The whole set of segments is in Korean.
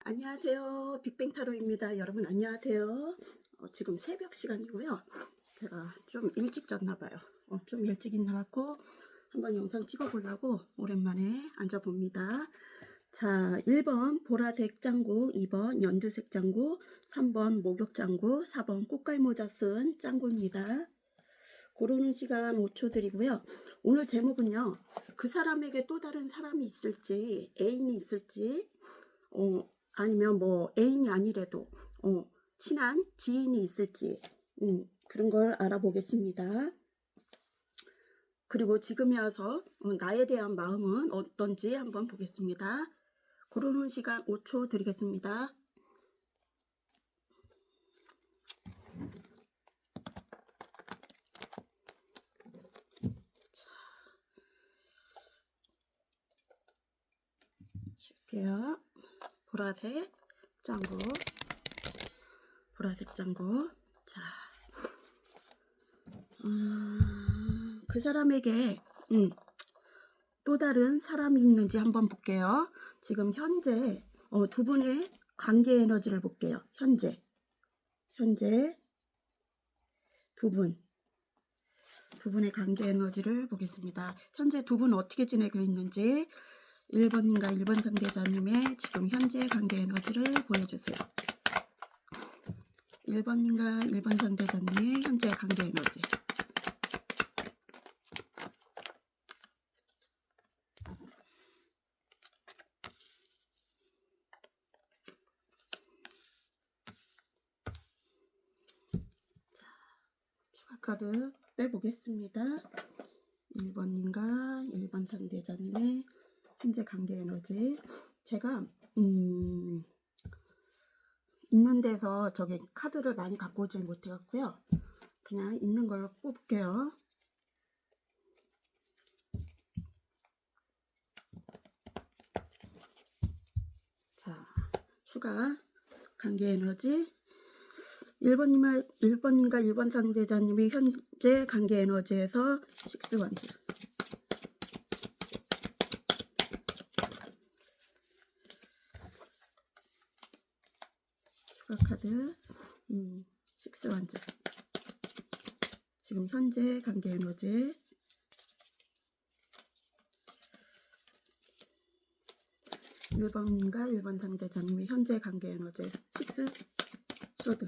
안녕하세요. 빅뱅타로입니다. 여러분 안녕하세요. 지금 새벽 시간이고요. 제가 좀 일찍 잤나 봐요. 좀 일찍 일어나고 한번 영상 찍어 보려고 오랜만에 앉아 봅니다. 자, 1번 보라색 짱구, 2번 연두색 짱구, 3번 목욕 짱구, 4번 꽃갈모자 쓴 짱구입니다. 고르는 시간 5초 드리고요. 오늘 제목은요. 그 사람에게 또 다른 사람이 있을지, 애인이 있을지, 아니면 뭐 애인이 아니래도 친한 지인이 있을지 그런 걸 알아보겠습니다. 그리고 지금에 와서 나에 대한 마음은 어떤지 한번 보겠습니다. 고르는 시간 5초 드리겠습니다. 자, 쉴게요. 보라색 짱구, 보라색 짱구. 자, 그 사람에게 또 다른 사람이 있는지 한번 볼게요. 지금 현재 두 분의 관계 에너지를 볼게요. 현재 두 분의 관계 에너지를 보겠습니다. 현재 두 분 어떻게 지내고 있는지 1번님과 1번 상대자님의 지금 현재 관계 에너지를 보여주세요. 1번님과 1번 상대자님의 현재 관계 에너지. 자, 추가 카드 빼보겠습니다. 1번님과 1번 상대자님의 현재 관계 에너지. 제가 있는 데서 저기 카드를 많이 갖고 오질 못해갖고요. 그냥 있는 걸로 뽑을게요. 자, 추가 관계 에너지. 1번님과 1번 상대자님이 현재 관계 에너지에서 6원즈. 추가 카드 6원즈. 지금 현재 관계 에너지. 1번님과 1번 상대자님의 현재 관계 에너지 6 소드.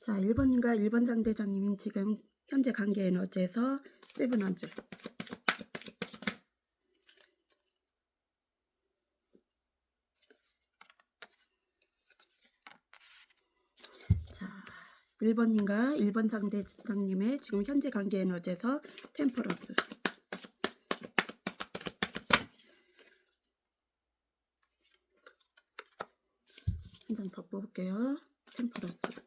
자, 1번님과 1번 상대자님은 지금 현재 관계 에너지에서 7원즈. 자, 1번님과 1번 상대자님의 지금 현재 관계 에너지에서 템퍼런스. 한 장 더 뽑을게요. 템퍼런스.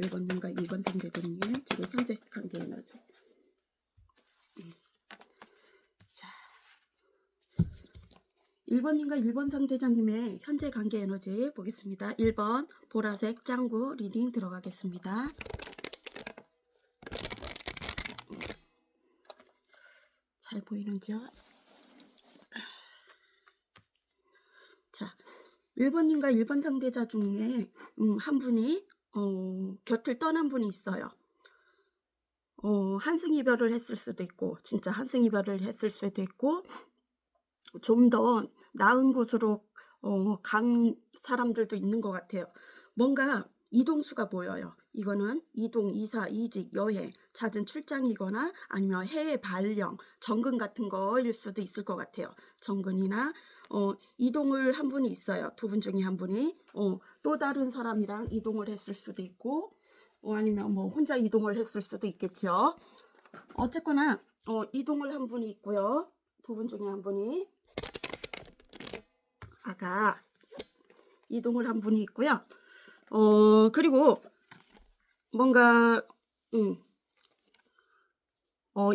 1번님과 2번 상대자님의 지금 현재 관계 에너지. 자, 1번님과 1번 상대자님의 현재 관계 에너지 보겠습니다. 1번 보라색 짱구 리딩 들어가겠습니다. 잘 보이는지요? 자, 1번님과 1번 상대자 중에 한 분이 곁을 떠난 분이 있어요. 한승 이별을 했을 수도 있고 진짜 한승 이별을 했을 수도 있고 좀 더 나은 곳으로 간 사람들도 있는 것 같아요. 뭔가 이동수가 보여요. 이거는 이동, 이사, 이직, 여행, 잦은 출장이거나 아니면 해외 발령, 정근 같은 거일 수도 있을 것 같아요. 정근이나 이동을 한 분이 있어요. 두 분 중에 한 분이 또 다른 사람이랑 이동을 했을 수도 있고 아니면 뭐 혼자 이동을 했을 수도 있겠죠. 어쨌거나 이동을 한 분이 있고요. 두 분 중에 한 분이 아가 이동을 한 분이 있고요. 그리고 뭔가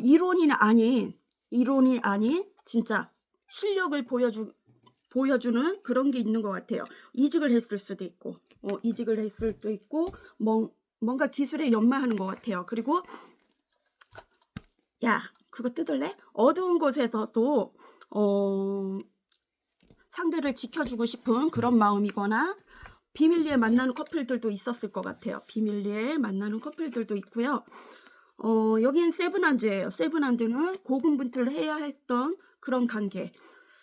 이론이 아닌 진짜 실력을 보여주는 그런 게 있는 것 같아요. 이직을 했을 수도 있고 뭔가 기술에 연마하는 것 같아요. 그리고 야, 그거 뜯을래? 어두운 곳에서도 상대를 지켜주고 싶은 그런 마음이거나 비밀리에 만나는 커플들도 있었을 것 같아요. 비밀리에 만나는 커플들도 있고요. 여기는 세븐한드예요. 세븐한드는 고군분투를 해야 했던 그런 관계.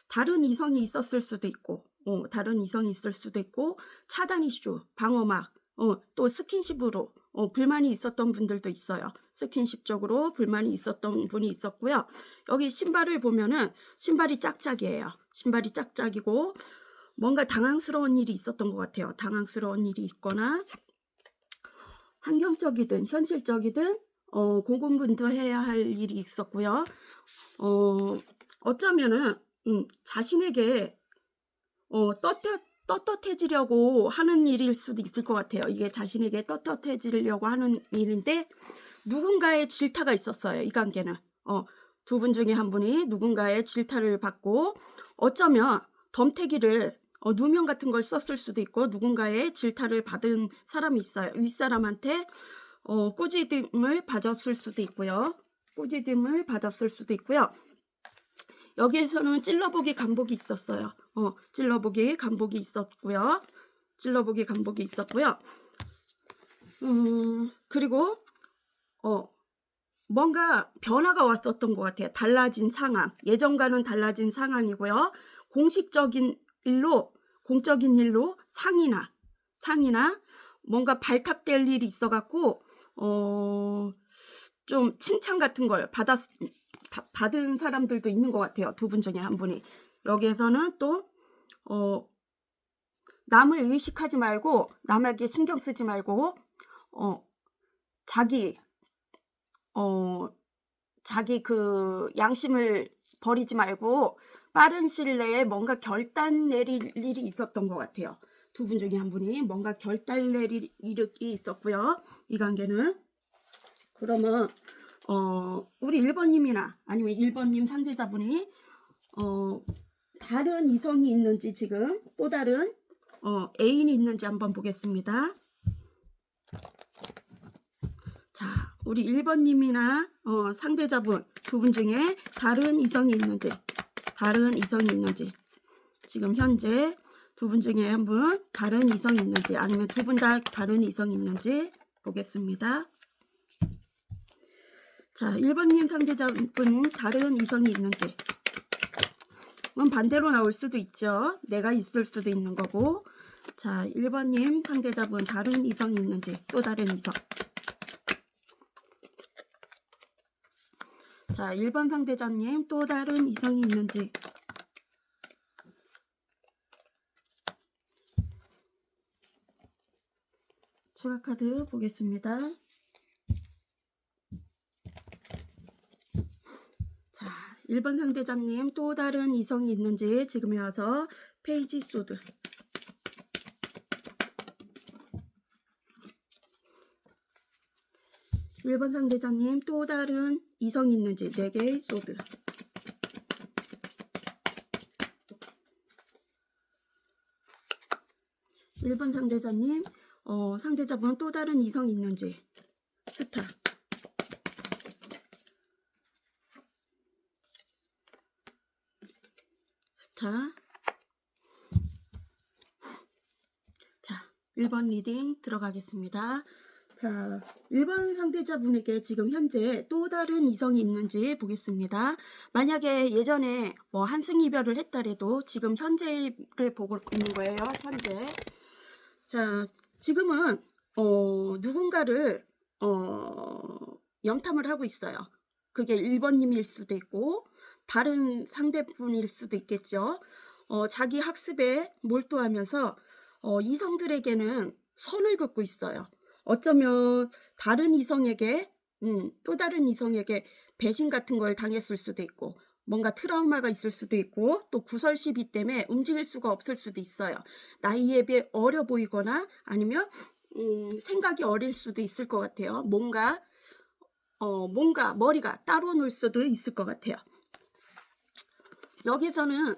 다른 이성이 있었을 수도 있고, 다른 이성이 있을 수도 있고, 차단 이슈, 방어막, 또 스킨십으로 불만이 있었던 분들도 있어요. 스킨십적으로 불만이 있었던 분이 있었고요. 여기 신발을 보면은 신발이 짝짝이에요. 신발이 짝짝이고 뭔가 당황스러운 일이 있었던 것 같아요. 당황스러운 일이 있거나 환경적이든 현실적이든 고군분투해야 할 일이 있었고요. 어쩌면은 자신에게 떳떳해지려고 하는 일일 수도 있을 것 같아요. 이게 자신에게 떳떳해지려고 하는 일인데 누군가의 질타가 있었어요. 이 관계는 두 분 중에 한 분이 누군가의 질타를 받고 어쩌면 덤태기를 누명 같은 걸 썼을 수도 있고 누군가의 질타를 받은 사람이 있어요. 윗사람한테 꾸짖음을 받았을 수도 있고요. 꾸짖음을 받았을 수도 있고요. 여기에서는 찔러보기 간복이 있었어요. 찔러보기 간복이 있었고요. 찔러보기 간복이 있었고요. 그리고 뭔가 변화가 왔었던 것 같아요. 달라진 상황. 예전과는 달라진 상황이고요. 공적인 일로 상이나 뭔가 발탁될 일이 있어갖고 좀 칭찬 같은 걸 받은 사람들도 있는 것 같아요. 두 분 중에 한 분이. 여기에서는 또 남을 의식하지 말고 남에게 신경 쓰지 말고 자기 그 양심을 버리지 말고 빠른 시일 내에 뭔가 결단 내릴 일이 있었던 것 같아요. 두 분 중에 한 분이 뭔가 결단 내릴 일이 있었고요. 이 관계는. 그러면 우리 1번님이나 아니면 1번님 상대자분이 다른 이성이 있는지 지금 또 다른 애인이 있는지 한번 보겠습니다. 자, 우리 1번님이나 상대자분 두 분 중에 다른 이성이 있는지 지금 현재 두 분 중에 한 분 다른 이성이 있는지 아니면 두 분 다 다른 이성이 있는지 보겠습니다. 자, 1번님 상대자분은 다른 이성이 있는지. 그건 반대로 나올 수도 있죠. 내가 있을 수도 있는 거고. 자, 1번님 상대자분 다른 이성이 있는지, 또 다른 이성. 자, 1번 상대자님 또 다른 이성이 있는지. 추가 카드 보겠습니다. 자, 1번 상대자님 또 다른 이성이 있는지 지금에 와서 페이지 소드. 일 번 상대자님 또 다른 이성이 있는지 4개의 소드. 일 번 상대자님 상대자분은 또 다른 이성이 있는지 스타. 자, 1번 리딩 들어가겠습니다. 자, 1번 상대자분에게 지금 현재 또 다른 이성이 있는지 보겠습니다. 만약에 예전에 뭐 한승 이별을 했더라도 지금 현재를 보고 있는 거예요. 현재. 자, 지금은 누군가를 염탐을 하고 있어요. 그게 1번님일 수도 있고 다른 상대분일 수도 있겠죠. 자기 학습에 몰두하면서 이성들에게는 선을 긋고 있어요. 어쩌면 다른 이성에게 또 다른 이성에게 배신 같은 걸 당했을 수도 있고 뭔가 트라우마가 있을 수도 있고 또 구설시비 때문에 움직일 수가 없을 수도 있어요. 나이에 비해 어려 보이거나 아니면 생각이 어릴 수도 있을 것 같아요. 뭔가 머리가 따로 놀 수도 있을 것 같아요. 여기서는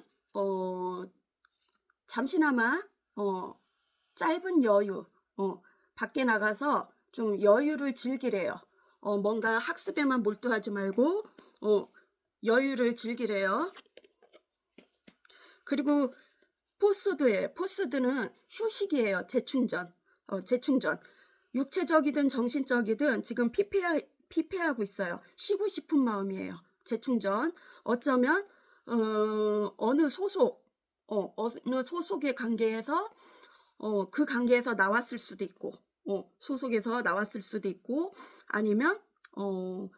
잠시나마 짧은 여유 밖에 나가서 좀 여유를 즐기래요. 뭔가 학습에만 몰두하지 말고 여유를 즐기래요. 그리고 포스드예요. 포스드는 휴식이에요. 재충전. 재충전. 육체적이든 정신적이든 지금 피폐하고 있어요. 쉬고 싶은 마음이에요. 재충전. 어쩌면 어느 소속의 관계에서 그 관계에서 나왔을 수도 있고, 소속에서 나왔을 수도 있고, 아니면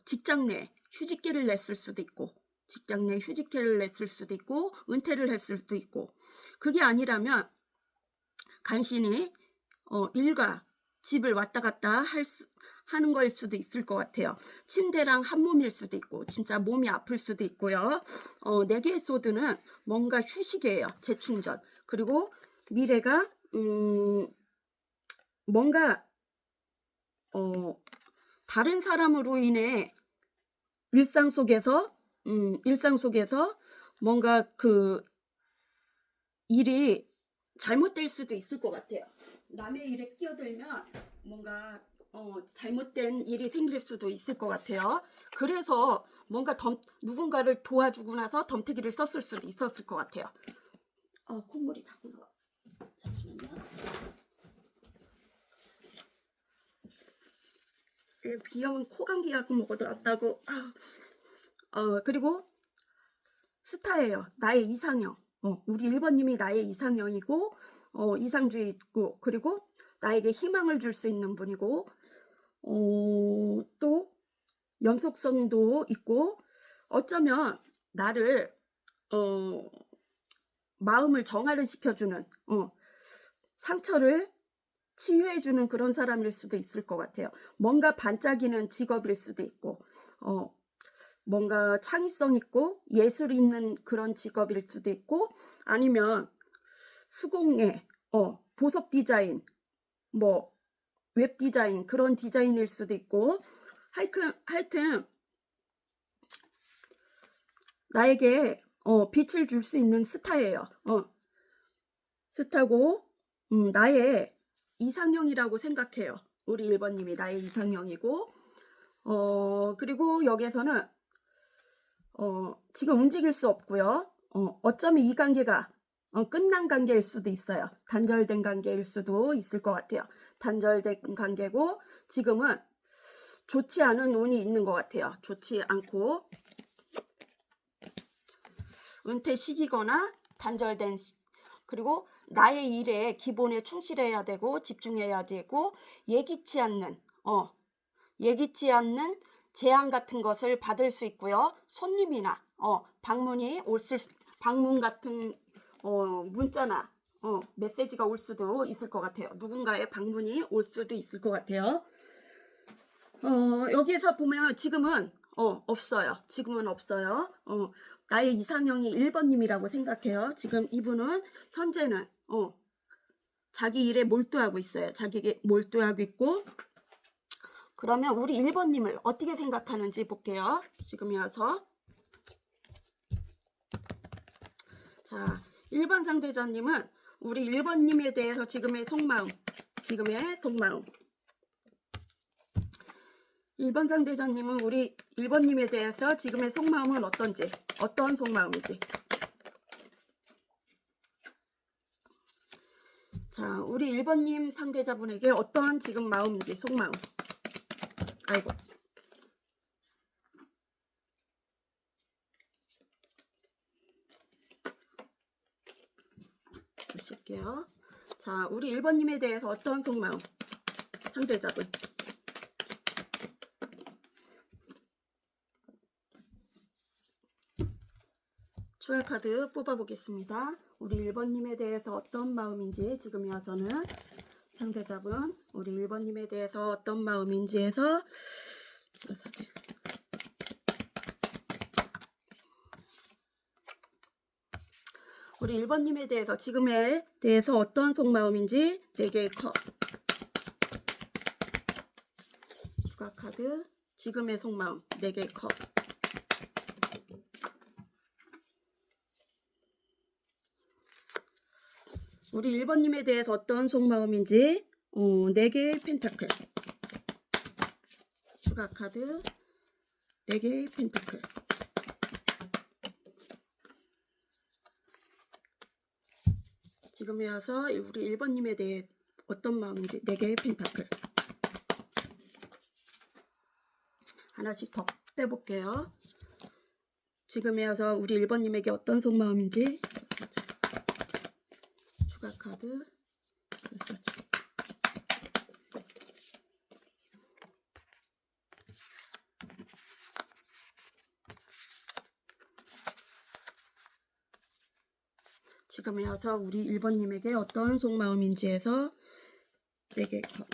직장 내 휴직기를 냈을 수도 있고, 직장 내 휴직기를 냈을 수도 있고, 은퇴를 했을 수도 있고, 그게 아니라면 간신히 일과 집을 왔다 갔다 하는 거일 수도 있을 것 같아요. 침대랑 한 몸일 수도 있고, 진짜 몸이 아플 수도 있고요. 네 개의 소드는 뭔가 휴식이에요. 재충전. 그리고 미래가 뭔가 다른 사람으로 인해 일상 속에서 뭔가 그 일이 잘못될 수도 있을 것 같아요. 남의 일에 끼어들면 뭔가 잘못된 일이 생길 수도 있을 것 같아요. 그래서 뭔가 누군가를 도와주고 나서 덤태기를 썼을 수도 있었을 것 같아요. 콧물이 자꾸 나와. 잠시만요. 비염은 코감기 약 먹어도 낫다고. 그리고 스타예요. 나의 이상형. 우리 1번님이 나의 이상형이고, 이상주의 있고, 그리고 나에게 희망을 줄 수 있는 분이고, 또 연속성도 있고, 어쩌면 나를 마음을 정화를 시켜주는, 상처를 치유해주는 그런 사람일 수도 있을 것 같아요. 뭔가 반짝이는 직업일 수도 있고, 뭔가 창의성 있고 예술 있는 그런 직업일 수도 있고, 아니면 수공예, 보석 디자인, 뭐 웹 디자인, 그런 디자인일 수도 있고, 하여튼 나에게 빛을 줄 수 있는 스타예요. 스타고 나의 이상형이라고 생각해요. 우리 1번님이 나의 이상형이고, 그리고 여기에서는 지금 움직일 수 없고요. 어쩌면 이 관계가 끝난 관계일 수도 있어요. 단절된 관계일 수도 있을 것 같아요. 단절된 관계고, 지금은 좋지 않은 운이 있는 것 같아요. 좋지 않고 은퇴 시기거나 단절된 그리고 나의 일에 기본에 충실해야 되고 집중해야 되고, 예기치 않는 제안 같은 것을 받을 수 있고요. 손님이나 방문 같은 문자나 메시지가 올 수도 있을 것 같아요. 누군가의 방문이 올 수도 있을 것 같아요. 여기에서 보면 지금은 없어요. 지금은 없어요. 나의 이상형이 1번님이라고 생각해요. 지금 이분은 현재는 자기 일에 몰두하고 있어요. 자기에게 몰두하고 있고, 그러면 우리 1번님을 어떻게 생각하는지 볼게요. 지금이 와서. 자, 1번 상대자님은 우리 1번님에 대해서 지금의 속마음. 1번 상대자님은 우리 1번님에 대해서 지금의 속마음은 어떤지, 어떤 속마음인지. 자, 우리 1번님 상대자분에게 어떤 지금 마음인지, 속마음. 아이고. 다시 할게요. 자, 우리 1번님에 대해서 어떤 속마음, 상대자분. 추가 카드 뽑아보겠습니다. 우리 1번님에 대해서 어떤 마음인지, 지금 와서는 상대자분, 우리 1번님에 대해서 어떤 마음인지 해서 우리 1번님에 대해서 지금에 대해서 어떤 속마음인지 4개의 컵. 추가 카드, 지금의 속마음 4개의 컵. 우리 1번님에 대해서 어떤 속마음인지 4개의 펜타클. 추가 카드 4개의 펜타클. 지금에 와서 우리 1번님에 대해 어떤 마음인지 4개의 펜타클. 하나씩 더 빼볼게요. 지금에 와서 우리 1번님에게 어떤 속마음인지. 추가 카드 메시지. 지금에 와서 우리 1번님에게 어떤 속마음인지 해서 4개 컵.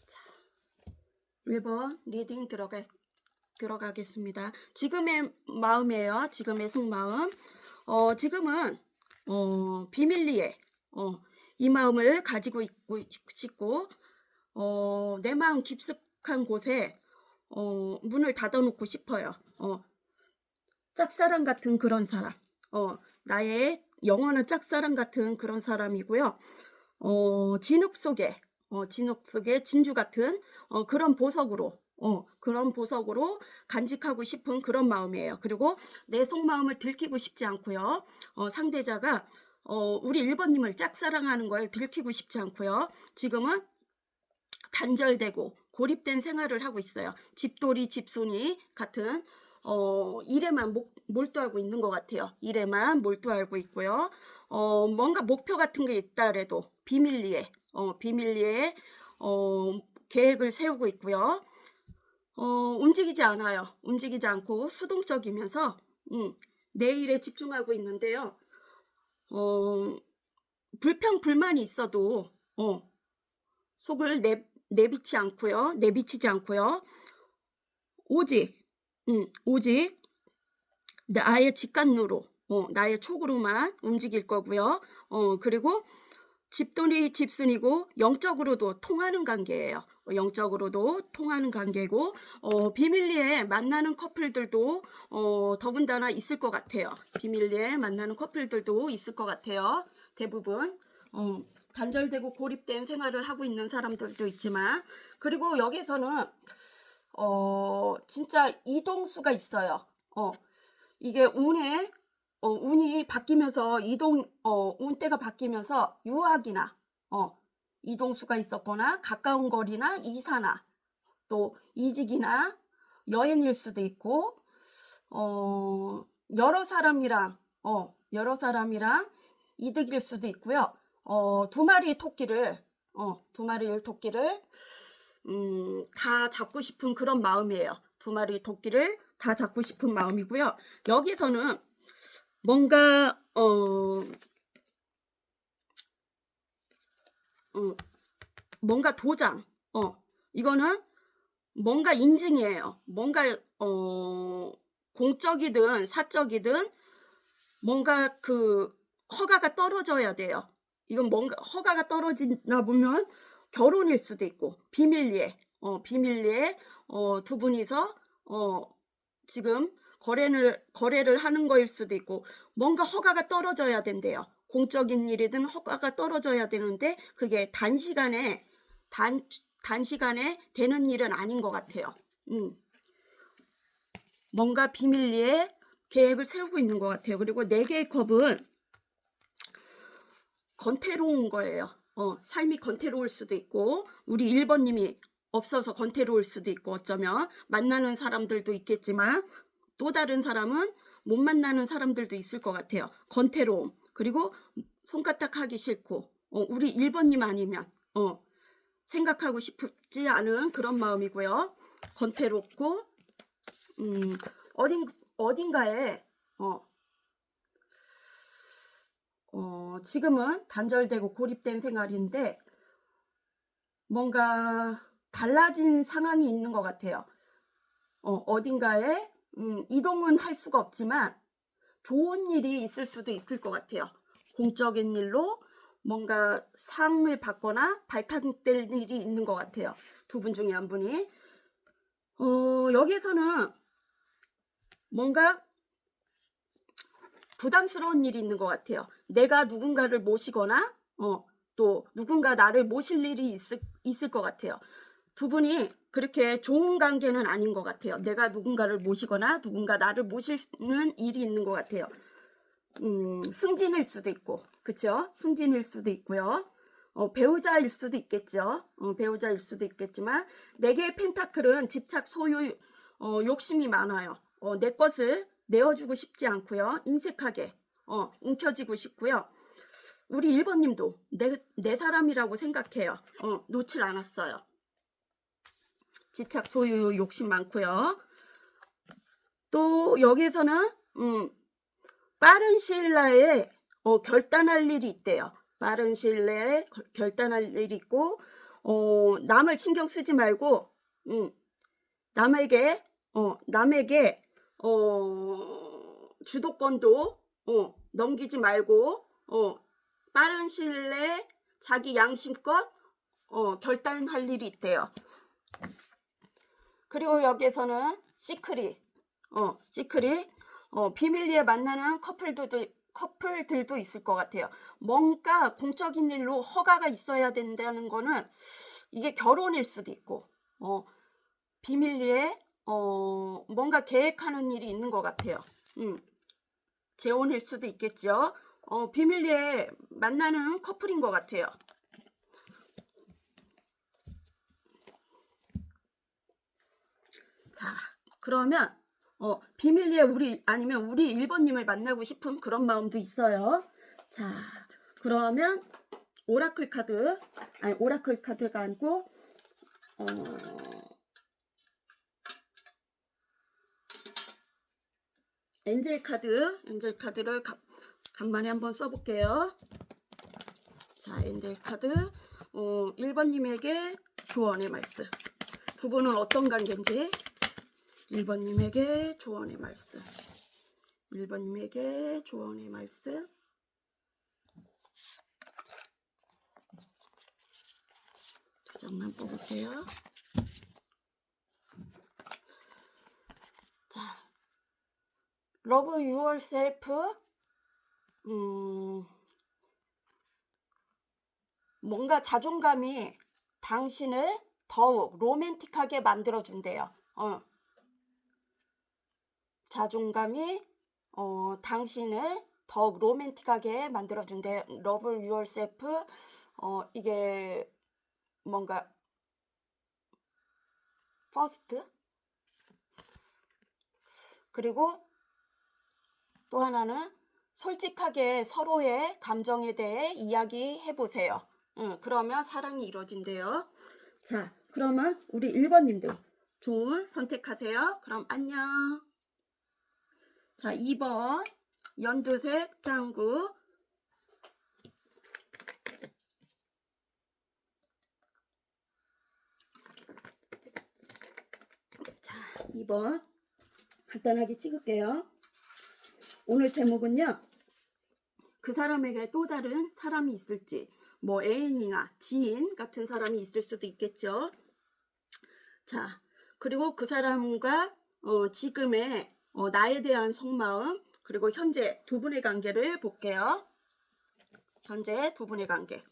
자, 1번 리딩 들어가겠습니다. 지금의 마음이에요. 지금의 속마음. 지금은 비밀리에 이 마음을 가지고 있고 싶고 내 마음 깊숙한 곳에 문을 닫아놓고 싶어요. 짝사랑 같은 그런 사람. 나의 영원한 짝사랑 같은 그런 사람이고요. 진흙 속에 진주 같은 그런 보석으로 간직하고 싶은 그런 마음이에요. 그리고 내 속마음을 들키고 싶지 않고요. 상대자가 우리 1번님을 짝사랑하는 걸 들키고 싶지 않고요. 지금은 단절되고 고립된 생활을 하고 있어요. 집돌이 집순이 같은 일에만 몰두하고 있는 것 같아요. 일에만 몰두하고 있고요. 뭔가 목표 같은 게 있다래도 비밀리에 계획을 세우고 있고요. 움직이지 않아요. 움직이지 않고 수동적이면서 내 일에 집중하고 있는데요. 불평불만이 있어도 속을 내비치지 않고요. 오직 나의 직관으로 나의 촉으로만 움직일 거고요. 그리고 집돌이 집순이고 영적으로도 통하는 관계예요. 영적으로도 통하는 관계고 비밀리에 만나는 커플들도 더군다나 있을 것 같아요. 비밀리에 만나는 커플들도 있을 것 같아요. 대부분 단절되고 고립된 생활을 하고 있는 사람들도 있지만, 그리고 여기서는 진짜 이동수가 있어요. 이게 운이 바뀌면서 운대가 바뀌면서 유학이나 이동수가 있었거나 가까운 거리나 이사나 또 이직이나 여행일 수도 있고 여러 사람이랑 이득일 수도 있고요. 두 마리의 토끼를 다 잡고 싶은 그런 마음이에요. 두 마리의 토끼를 다 잡고 싶은 마음이고요. 여기서는 뭔가 뭔가 도장 이거는 뭔가 인증이에요. 뭔가 공적이든 사적이든 뭔가 그 허가가 떨어져야 돼요. 이건 뭔가 허가가 떨어지나 보면 결혼일 수도 있고 비밀리에 두 분이서 지금 거래를 하는 거일 수도 있고 뭔가 허가가 떨어져야 된대요. 공적인 일이든 허가가 떨어져야 되는데 그게 단시간에 되는 일은 아닌 것 같아요. 뭔가 비밀리에 계획을 세우고 있는 것 같아요. 그리고 4개의 컵은 건태로운 거예요. 삶이 건태로울 수도 있고 우리 1번님이 없어서 건태로울 수도 있고 어쩌면 만나는 사람들도 있겠지만 또 다른 사람은 못 만나는 사람들도 있을 것 같아요. 건태로움 그리고 손가락하기 싫고 우리 1번님 아니면 생각하고 싶지 않은 그런 마음이고요. 건태롭고 어딘가에 지금은 단절되고 고립된 생활인데 뭔가 달라진 상황이 있는 것 같아요. 어딘가에 이동은 할 수가 없지만 좋은 일이 있을 수도 있을 것 같아요. 공적인 일로 뭔가 상을 받거나 발탁될 일이 있는 것 같아요. 두 분 중에 한 분이 여기에서는 뭔가 부담스러운 일이 있는 것 같아요. 내가 누군가를 모시거나 또 또 누군가 나를 모실 일이 있을 것 같아요. 두 분이 그렇게 좋은 관계는 아닌 것 같아요. 내가 누군가를 모시거나 누군가 나를 모시는 일이 있는 것 같아요. 승진일 수도 있고, 그쵸? 승진일 수도 있고요. 배우자일 수도 있겠죠. 배우자일 수도 있겠지만, 4개의 펜타클은 집착, 소유, 욕심이 많아요. 내 것을 내어주고 싶지 않고요. 인색하게, 움켜쥐고 싶고요. 우리 1번님도 내 사람이라고 생각해요. 놓질 않았어요. 집착, 소유, 욕심 많고요. 또 여기에서는 빠른 시일 내에 결단할 일이 있대요. 빠른 시일 내에 결단할 일이 있고 남을 신경 쓰지 말고 남에게 주도권도 넘기지 말고 빠른 시일 내에 자기 양심껏 결단할 일이 있대요. 그리고 여기에서는 시크릿 비밀리에 만나는 커플들도 있을 것 같아요. 뭔가 공적인 일로 허가가 있어야 된다는 거는 이게 결혼일 수도 있고 비밀리에 뭔가 계획하는 일이 있는 것 같아요. 재혼일 수도 있겠죠. 비밀리에 만나는 커플인 것 같아요. 자, 그러면 비밀리에 우리 1번님을 만나고 싶은 그런 마음도 있어요. 자, 그러면 오라클 카드가 아니고 엔젤 카드를 간만에 한번 써볼게요. 자, 엔젤 카드 1번님에게 조언의 말씀. 두 분은 어떤 관계인지 1번님에게 조언의 말씀. 1번님에게 조언의 말씀. 두 장만 뽑을게요. 자, Love yourself. 뭔가 자존감이 당신을 더욱 로맨틱하게 만들어준대요. 자존감이 당신을 더욱 로맨틱하게 만들어준대. Love yourself. 이게 뭔가 first. 그리고 또 하나는 솔직하게 서로의 감정에 대해 이야기해 보세요. 그러면 사랑이 이루어진대요. 자, 그러면 우리 1번님들 좋은 선택하세요. 그럼 안녕. 자, 2번 연두색 짱구. 자, 2번 간단하게 찍을게요. 오늘 제목은요. 그 사람에게 또 다른 사람이 있을지, 뭐 애인이나 지인 같은 사람이 있을 수도 있겠죠. 자, 그리고 그 사람과 지금의 나에 대한 속마음, 그리고 현재 두 분의 관계를 볼게요. 현재 두 분의 관계.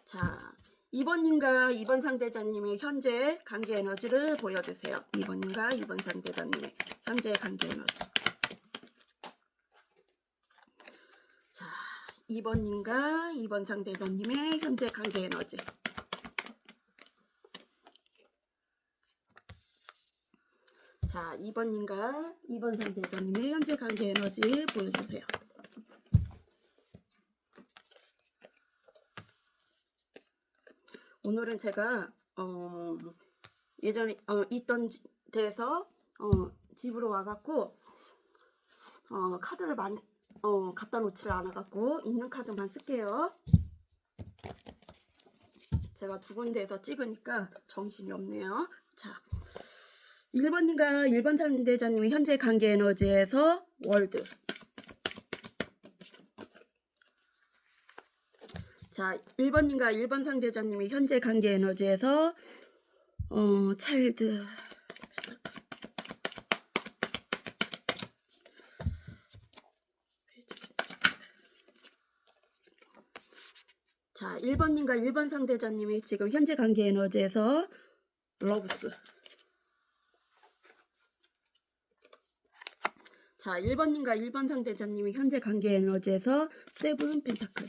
자, 2번님과 2번 상대자님의 현재 관계 에너지를 보여주세요. 2번님과 2번 상대자님의 현재 관계 에너지. 자, 2번님과 2번 상대자님의 현재 관계 에너지. 자, 2번님과 2번 상대자님의 현재 관계 에너지 보여주세요. 오늘은 제가 예전에 있던 데에서 집으로 와갖고 카드를 많이 갖다 놓지를 않아갖고 있는 카드만 쓸게요. 제가 두 군데에서 찍으니까 정신이 없네요. 자, 1번님과 1번 상대자님의 현재 관계 에너지에서 월드. 자, 1번님과 1번 상대자님의 현재 관계 에너지에서 차일드. 자, 1번님과 1번 상대자님이 지금 현재 관계 에너지에서 러브스. 자, 1번님과 1번 상대자님이 현재 관계 에너지에서 세븐 펜타클.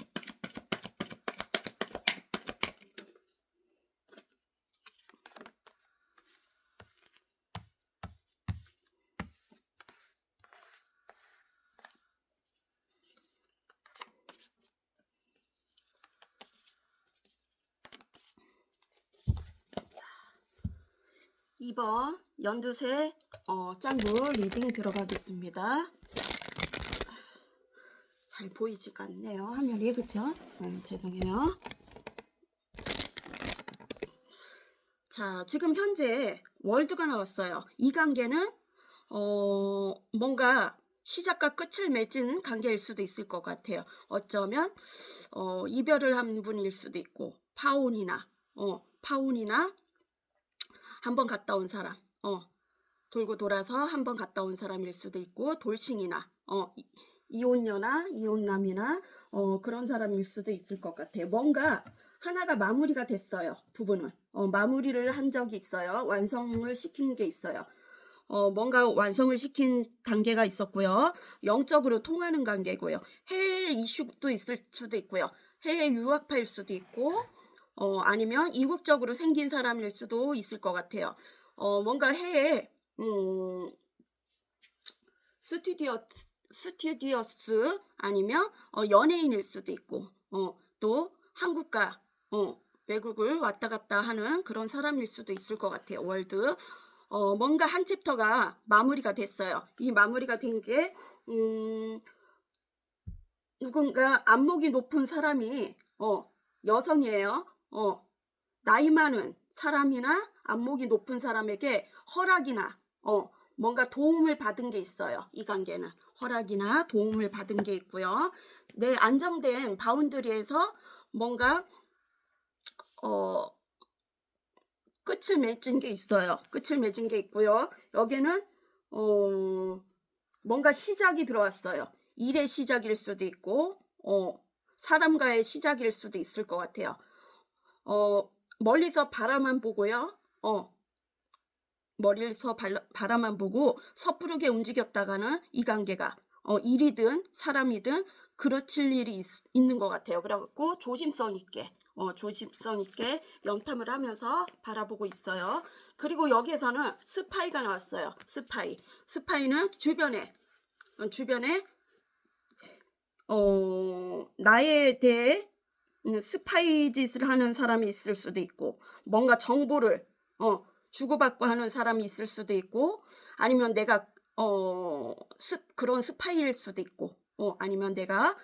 자, 2번 연두색 짱구 리딩 들어가겠습니다. 잘 보이지가 않네요, 화면이. 그쵸? 죄송해요. 자, 지금 현재 월드가 나왔어요. 이 관계는 뭔가 시작과 끝을 맺은 관계일 수도 있을 것 같아요. 어쩌면 이별을 한 분일 수도 있고, 파혼이나 한번 갔다 온 사람, 돌고 돌아서 한번 갔다 온 사람일 수도 있고, 돌싱이나 이혼녀나 이혼남이나 그런 사람일 수도 있을 것 같아요. 뭔가 하나가 마무리가 됐어요. 두 분은 마무리를 한 적이 있어요. 완성을 시킨 게 있어요. 뭔가 완성을 시킨 단계가 있었고요. 영적으로 통하는 관계고요. 해외 이슈도 있을 수도 있고요. 해외 유학파일 수도 있고, 아니면 이국적으로 생긴 사람일 수도 있을 것 같아요. 뭔가 해외 스튜디오스 아니면 연예인일 수도 있고, 또 한국과 외국을 왔다 갔다 하는 그런 사람일 수도 있을 것 같아요. 월드. 뭔가 한 챕터가 마무리가 됐어요. 이 마무리가 된 게 누군가 안목이 높은 사람이 여성이에요. 나이 많은 사람이나 안목이 높은 사람에게 허락이나 뭔가 도움을 받은 게 있어요. 이 관계는 허락이나 도움을 받은 게 있고요. 내 안정된 바운더리에서 뭔가 끝을 맺은 게 있어요. 끝을 맺은 게 있고요. 여기는 뭔가 시작이 들어왔어요. 일의 시작일 수도 있고, 사람과의 시작일 수도 있을 것 같아요. 멀리서 바라만 보고요. 멀리서 바라만 보고 섣부르게 움직였다가는 이 관계가 일이든 사람이든 그르칠 일이 있는 것 같아요. 그래갖고 조심성 있게 염탐을 하면서 바라보고 있어요. 그리고 여기에서는 스파이가 나왔어요. 스파이는 주변에 나에 대해 스파이 짓을 하는 사람이 있을 수도 있고, 뭔가 정보를 주고받고 하는 사람이 있을 수도 있고, 아니면 내가 그런 스파이일 수도 있고, 아니면 내가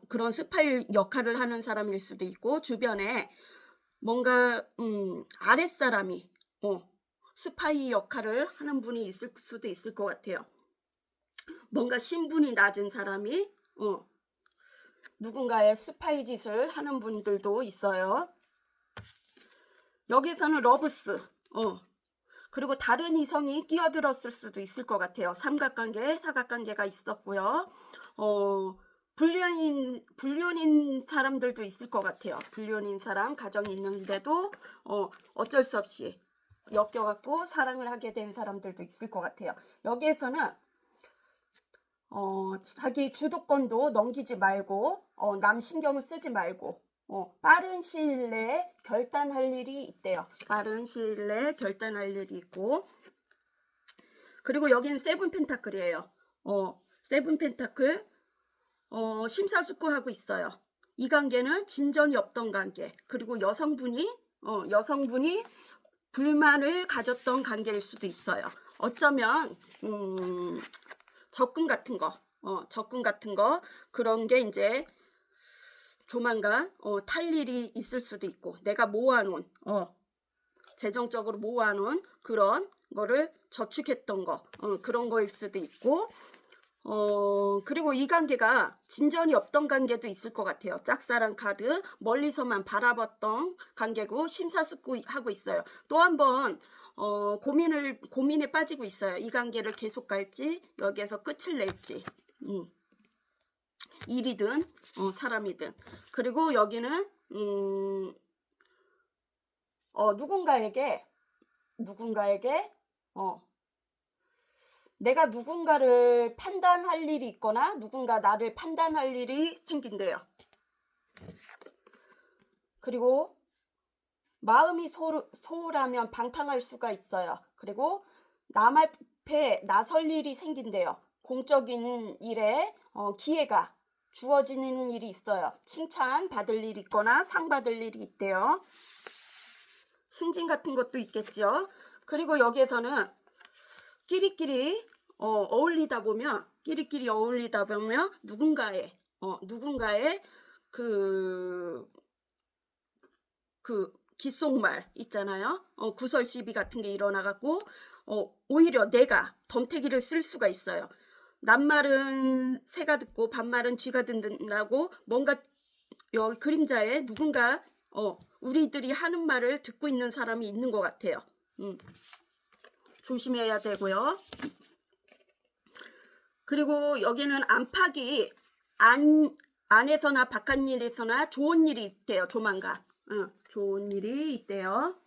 그런 스파이 역할을 하는 사람일 수도 있고, 주변에 뭔가 아랫사람이 스파이 역할을 하는 분이 있을 수도 있을 것 같아요. 뭔가 신분이 낮은 사람이 누군가의 스파이 짓을 하는 분들도 있어요. 여기서는 러브스 그리고 다른 이성이 끼어들었을 수도 있을 것 같아요. 삼각관계, 사각관계가 있었고요. 불륜인 사람들도 있을 것 같아요. 불륜인 사람, 가정이 있는데도 어쩔 수 없이 엮여갖고 사랑을 하게 된 사람들도 있을 것 같아요. 여기에서는 자기 주도권도 넘기지 말고 남 신경을 쓰지 말고 빠른 시일 내에 결단할 일이 있대요. 빠른 시일 내에 결단할 일이 있고, 그리고 여기는 세븐 펜타클이에요. 세븐 펜타클 심사숙고하고 있어요. 이 관계는 진전이 없던 관계, 그리고 여성분이 불만을 가졌던 관계일 수도 있어요. 어쩌면 적금 같은 거 그런 게 이제 조만간 탈 일이 있을 수도 있고, 내가 모아놓은 재정적으로 모아놓은 그런 거를 저축했던 거 그런 거일 수도 있고, 그리고 이 관계가 진전이 없던 관계도 있을 것 같아요. 짝사랑 카드 멀리서만 바라봤던 관계고 심사숙고하고 있어요. 또 한 번 고민에 빠지고 있어요. 이 관계를 계속 갈지 여기에서 끝을 낼지. 일이든 사람이든. 그리고 여기는 누군가에게 내가 누군가를 판단할 일이 있거나 누군가 나를 판단할 일이 생긴대요. 그리고 마음이 소홀하면 방탕할 수가 있어요. 그리고 남 앞에 나설 일이 생긴대요. 공적인 일에 기회가 주어지는 일이 있어요. 칭찬 받을 일이 있거나 상 받을 일이 있대요. 승진 같은 것도 있겠죠. 그리고 여기에서는 끼리끼리 어울리다 보면 누군가의 그 귓속말 있잖아요. 구설 시비 같은 게 일어나갖고 오히려 내가 덤태기를 쓸 수가 있어요. 남말은 새가 듣고 반말은 쥐가 듣는다고 뭔가 여기 그림자에 누군가 우리들이 하는 말을 듣고 있는 사람이 있는 것 같아요. 조심해야 되고요. 그리고 여기는 안팎이 안에서나 바깥일에서나 좋은 일이 있대요. 조만간. 좋은 일이 있대요.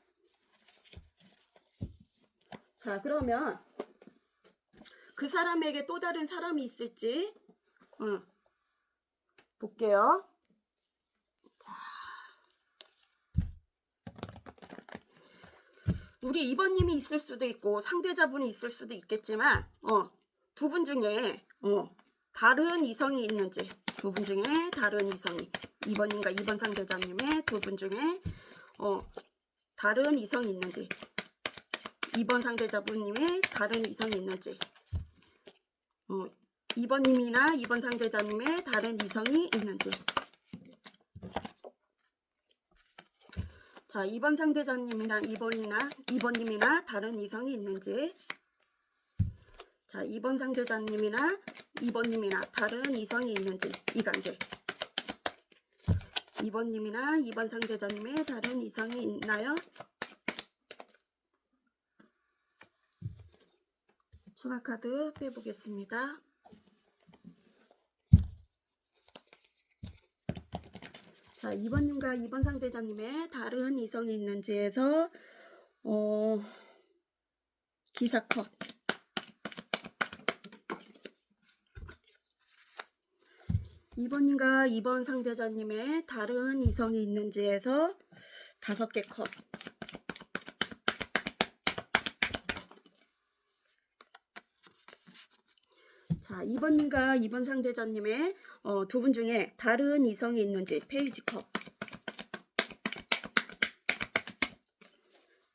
자, 그러면 그 사람에게 또 다른 사람이 있을지 볼게요. 자, 우리 2번님이 있을 수도 있고 상대자분이 있을 수도 있겠지만 두 분 중에 다른 이성이 있는지, 두 분 중에 다른 이성이 2번님과 2번 상대자님의 두 분 중에 다른 이성이 있는지, 2번 상대자분님의 다른 이성이 있는지, 2번님이나 2번 상대자님의 다른 이성이 있는지. 자, 2번 상대자님이나 2번님이나 다른 이성이 있는지. 자, 2번 상대자님이나 2번님이나 다른 이성이 있는지, 이 관계. 2번님이나 2번 상대자님의 다른 이성이 있나요? 추가 카드 빼보겠습니다. 자, 2번님과 2번 상대자님의 다른 이성이 있는지에서 기사컷. 2번님과 2번 상대자님의 다른 이성이 있는지에서 5개 컷. 자, 2번님과 2번 상대자님의 두 분 중에 다른 이성이 있는지 페이지 컷.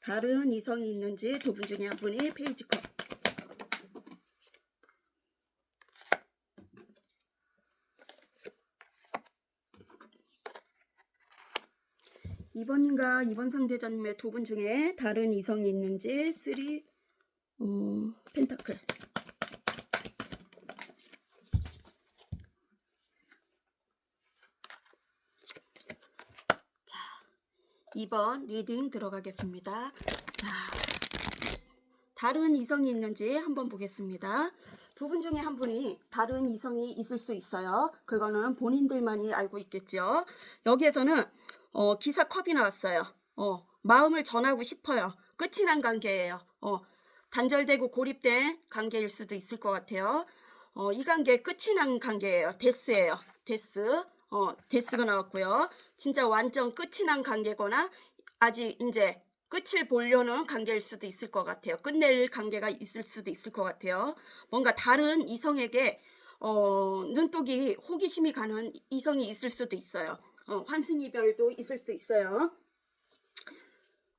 다른 이성이 있는지 두 분 중에 한 분이 페이지 컷. 2번님과 2번 상대자님의 두 분 중에 다른 이성이 있는지 3 펜타클. 자, 2번 리딩 들어가겠습니다. 자, 다른 이성이 있는지 한번 보겠습니다. 두 분 중에 한 분이 다른 이성이 있을 수 있어요. 그거는 본인들만이 알고 있겠죠. 여기에서는 기사 컵이 나왔어요. 마음을 전하고 싶어요. 끝이 난 관계예요. 단절되고 고립된 관계일 수도 있을 것 같아요. 이 관계 끝이 난 관계예요. 데스예요. 데스가 나왔고요. 진짜 완전 끝이 난 관계거나 아직 이제 끝을 보려는 관계일 수도 있을 것 같아요. 끝낼 관계가 있을 수도 있을 것 같아요. 뭔가 다른 이성에게 눈독이 호기심이 가는 이성이 있을 수도 있어요. 환승이별도 있을 수 있어요.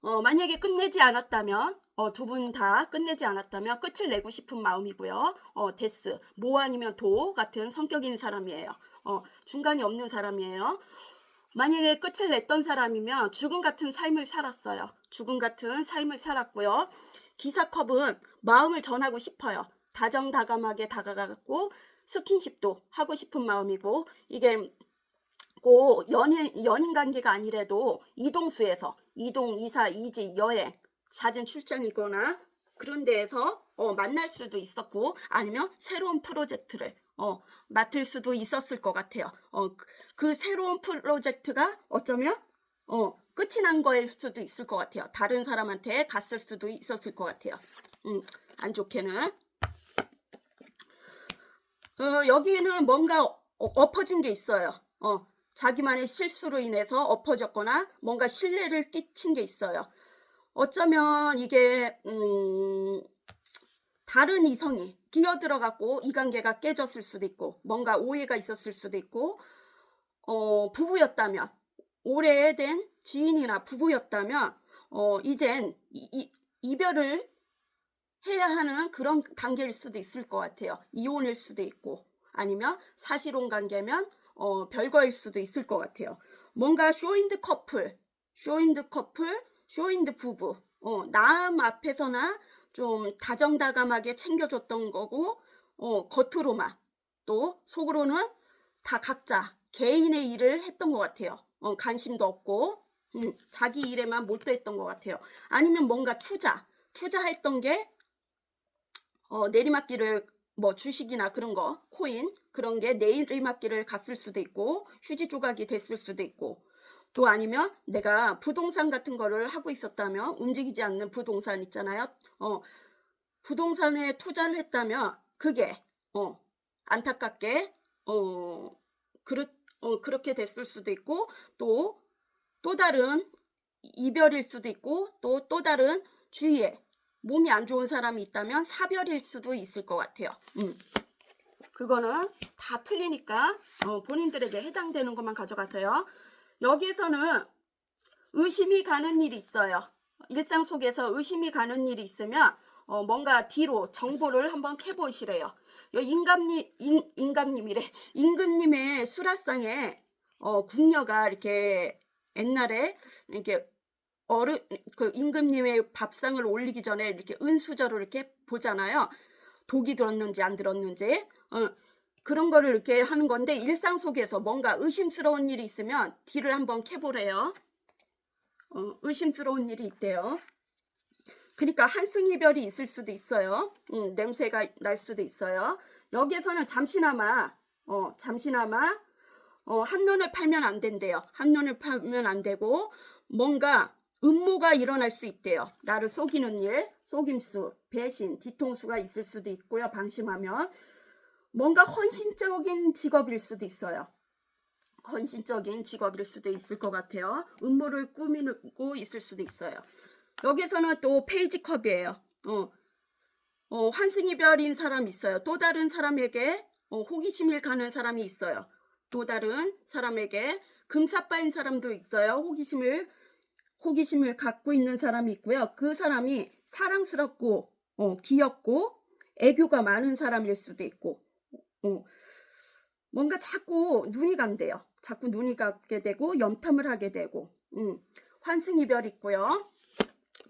만약에 끝내지 않았다면 두 분 다 끝내지 않았다면 끝을 내고 싶은 마음이고요. 데스, 모 아니면 도 같은 성격인 사람이에요. 중간이 없는 사람이에요. 만약에 끝을 냈던 사람이면 죽음 같은 삶을 살았어요. 죽음 같은 삶을 살았고요. 기사컵은 마음을 전하고 싶어요. 다정다감하게 다가가고 스킨십도 하고 싶은 마음이고, 이게 꼭 연인 관계가 아니래도 이동수에서 이동, 이사, 이지, 여행, 잦은 출장이거나 그런 데에서 만날 수도 있었고, 아니면 새로운 프로젝트를 맡을 수도 있었을 것 같아요. 그 새로운 프로젝트가 어쩌면 끝이 난 거일 수도 있을 것 같아요. 다른 사람한테 갔을 수도 있었을 것 같아요. 안 좋게는. 여기는 뭔가 엎어진 게 있어요. 자기만의 실수로 인해서 엎어졌거나 뭔가 신뢰를 끼친 게 있어요. 어쩌면 이게 다른 이성이 끼어들어갖고 이 관계가 깨졌을 수도 있고, 뭔가 오해가 있었을 수도 있고, 부부였다면, 오래된 지인이나 부부였다면 이젠 이별을 해야 하는 그런 단계일 수도 있을 것 같아요. 이혼일 수도 있고, 아니면 사실혼 관계면 별거일 수도 있을 것 같아요. 뭔가 쇼인드 커플, 쇼인드 부부, 남 앞에서나 좀 다정다감하게 챙겨줬던 거고, 겉으로만, 또 속으로는 다 각자 개인의 일을 했던 것 같아요. 관심도 없고, 자기 일에만 몰두했던 것 같아요. 아니면 뭔가 투자했던 게 내리막길을, 뭐 주식이나 그런 거, 코인 그런 게 내리막길을 갔을 수도 있고, 휴지 조각이 됐을 수도 있고, 또 아니면 내가 부동산 같은 거를 하고 있었다면, 움직이지 않는 부동산 있잖아요. 부동산에 투자를 했다면 그게 안타깝게 그렇게 됐을 수도 있고, 또 다른 이별일 수도 있고, 또 다른 주위에 몸이 안 좋은 사람이 있다면 사별일 수도 있을 것 같아요. 그거는 다 틀리니까 본인들에게 해당되는 것만 가져가세요. 여기에서는 의심이 가는 일이 있어요. 일상 속에서 의심이 가는 일이 있으면 뭔가 뒤로 정보를 한번 캐보시래요. 임금님의 수라상에 궁녀가 이렇게 옛날에 이렇게 그 임금님의 밥상을 올리기 전에 이렇게 은수저로 이렇게 보잖아요. 독이 들었는지 안 들었는지. 그런 거를 이렇게 하는 건데, 일상 속에서 뭔가 의심스러운 일이 있으면 뒤를 한번 캐보래요. 의심스러운 일이 있대요. 그러니까 한승이별이 있을 수도 있어요. 냄새가 날 수도 있어요. 여기에서는 잠시나마 한눈을 팔면 안 된대요. 한눈을 팔면 안 되고, 뭔가 음모가 일어날 수 있대요. 나를 속이는 일, 속임수, 배신, 뒤통수가 있을 수도 있고요. 방심하면 뭔가 헌신적인 직업일 수도 있어요. 헌신적인 직업일 수도 있을 것 같아요. 음모를 꾸미고 있을 수도 있어요. 여기서는 또 페이지컵이에요. 환승이별인 사람이 있어요. 또 다른 사람에게 호기심을 가는 사람이 있어요. 또 다른 사람에게 금사빠인 사람도 있어요. 호기심을 갖고 있는 사람이 있고요. 그 사람이 사랑스럽고 귀엽고 애교가 많은 사람일 수도 있고, 뭔가 자꾸 눈이 간대요. 자꾸 눈이 가게 되고 염탐을 하게 되고, 환승이별 있고요.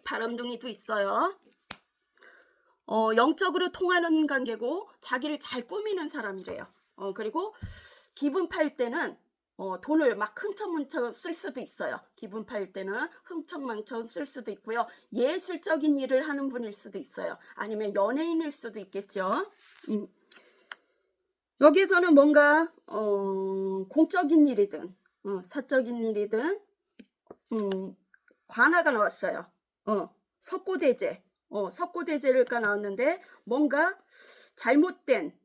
바람둥이도 있어요. 영적으로 통하는 관계고, 자기를 잘 꾸미는 사람이래요. 그리고 기분 파일 때는 돈을 막 흥청망청 쓸 수도 있어요. 기분 파일 때는 흥청망청 쓸 수도 있고요. 예술적인 일을 하는 분일 수도 있어요. 아니면 연예인일 수도 있겠죠. 여기에서는 뭔가 공적인 일이든 사적인 일이든 관아가 나왔어요. 석고대제가 나왔는데, 뭔가 잘못된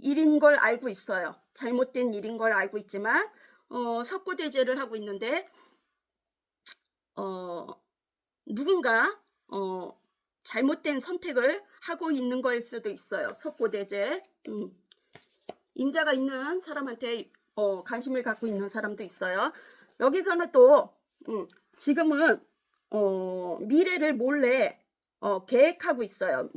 일인 걸 알고 있어요. 잘못된 일인 걸 알고 있지만 석고대제를 하고 있는데, 누군가 잘못된 선택을 하고 있는 거일 수도 있어요. 석고대제. 임자가 있는 사람한테 관심을 갖고 있는 사람도 있어요. 여기서는 또 지금은 미래를 몰래 계획하고 있어요.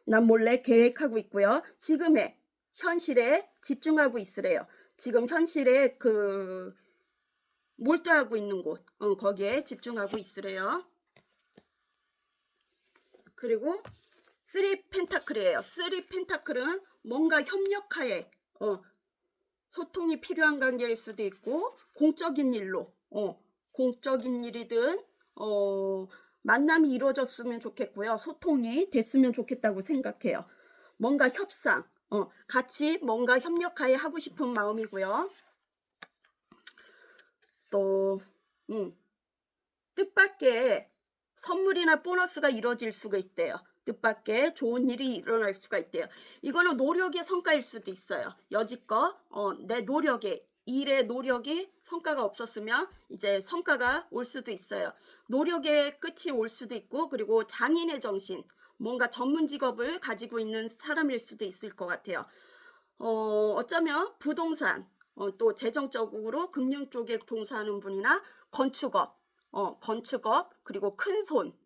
남몰래 계획하고 있고요. 지금의 현실에 집중하고 있으래요. 지금 현실에 몰두하고 있는 곳, 거기에 집중하고 있으래요. 그리고 3펜타클이에요. 3펜타클은 뭔가 협력하에 소통이 필요한 관계일 수도 있고, 공적인 일이든 만남이 이루어졌으면 좋겠고요. 소통이 됐으면 좋겠다고 생각해요. 뭔가 협상, 같이 뭔가 협력하여 하고 싶은 마음이고요. 또 뜻밖의 선물이나 보너스가 이루어질 수가 있대요. 뜻밖의 좋은 일이 일어날 수가 있대요. 이거는 노력의 성과일 수도 있어요. 여지껏 내 노력의 일의 노력이 성과가 없었으면 이제 성과가 올 수도 있어요. 노력의 끝이 올 수도 있고, 그리고 장인의 정신, 뭔가 전문 직업을 가지고 있는 사람일 수도 있을 것 같아요. 어쩌면 부동산, 또 재정적으로 금융 쪽에 종사하는 분이나 건축업, 그리고 큰손,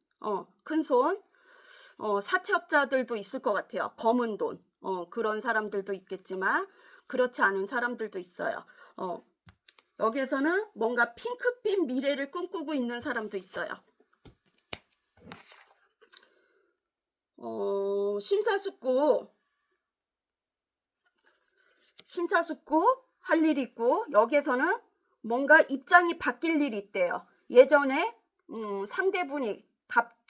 사채업자들도 있을 것 같아요. 검은 돈, 그런 사람들도 있겠지만, 그렇지 않은 사람들도 있어요. 여기에서는 뭔가 핑크빛 미래를 꿈꾸고 있는 사람도 있어요. 심사숙고 할 일이 있고, 여기에서는 뭔가 입장이 바뀔 일이 있대요. 예전에 상대분이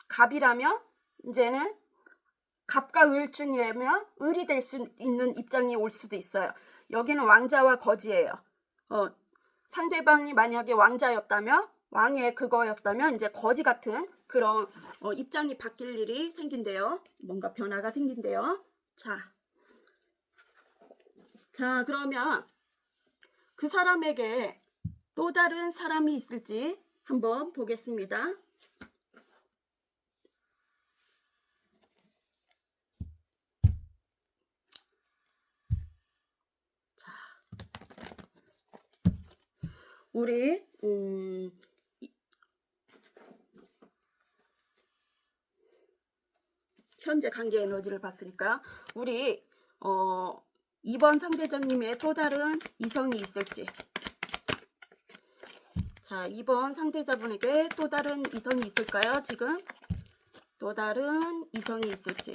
갑이라면 이제는 갑과 을 중이라면 을이 될 수 있는 입장이 올 수도 있어요. 여기는 왕자와 거지예요. 상대방이 만약에 왕자였다면, 왕의 그거였다면 이제 거지 같은 그런 입장이 바뀔 일이 생긴대요. 뭔가 변화가 생긴대요. 자, 그러면 그 사람에게 또 다른 사람이 있을지 한번 보겠습니다. 자, 우리 현재 관계 에너지를 봤으니까 우리 2번 상대자님의 또 다른 이성이 있을지. 자, 2번 상대자분에게 또 다른 이성이 있을까요? 지금 또 다른 이성이 있을지.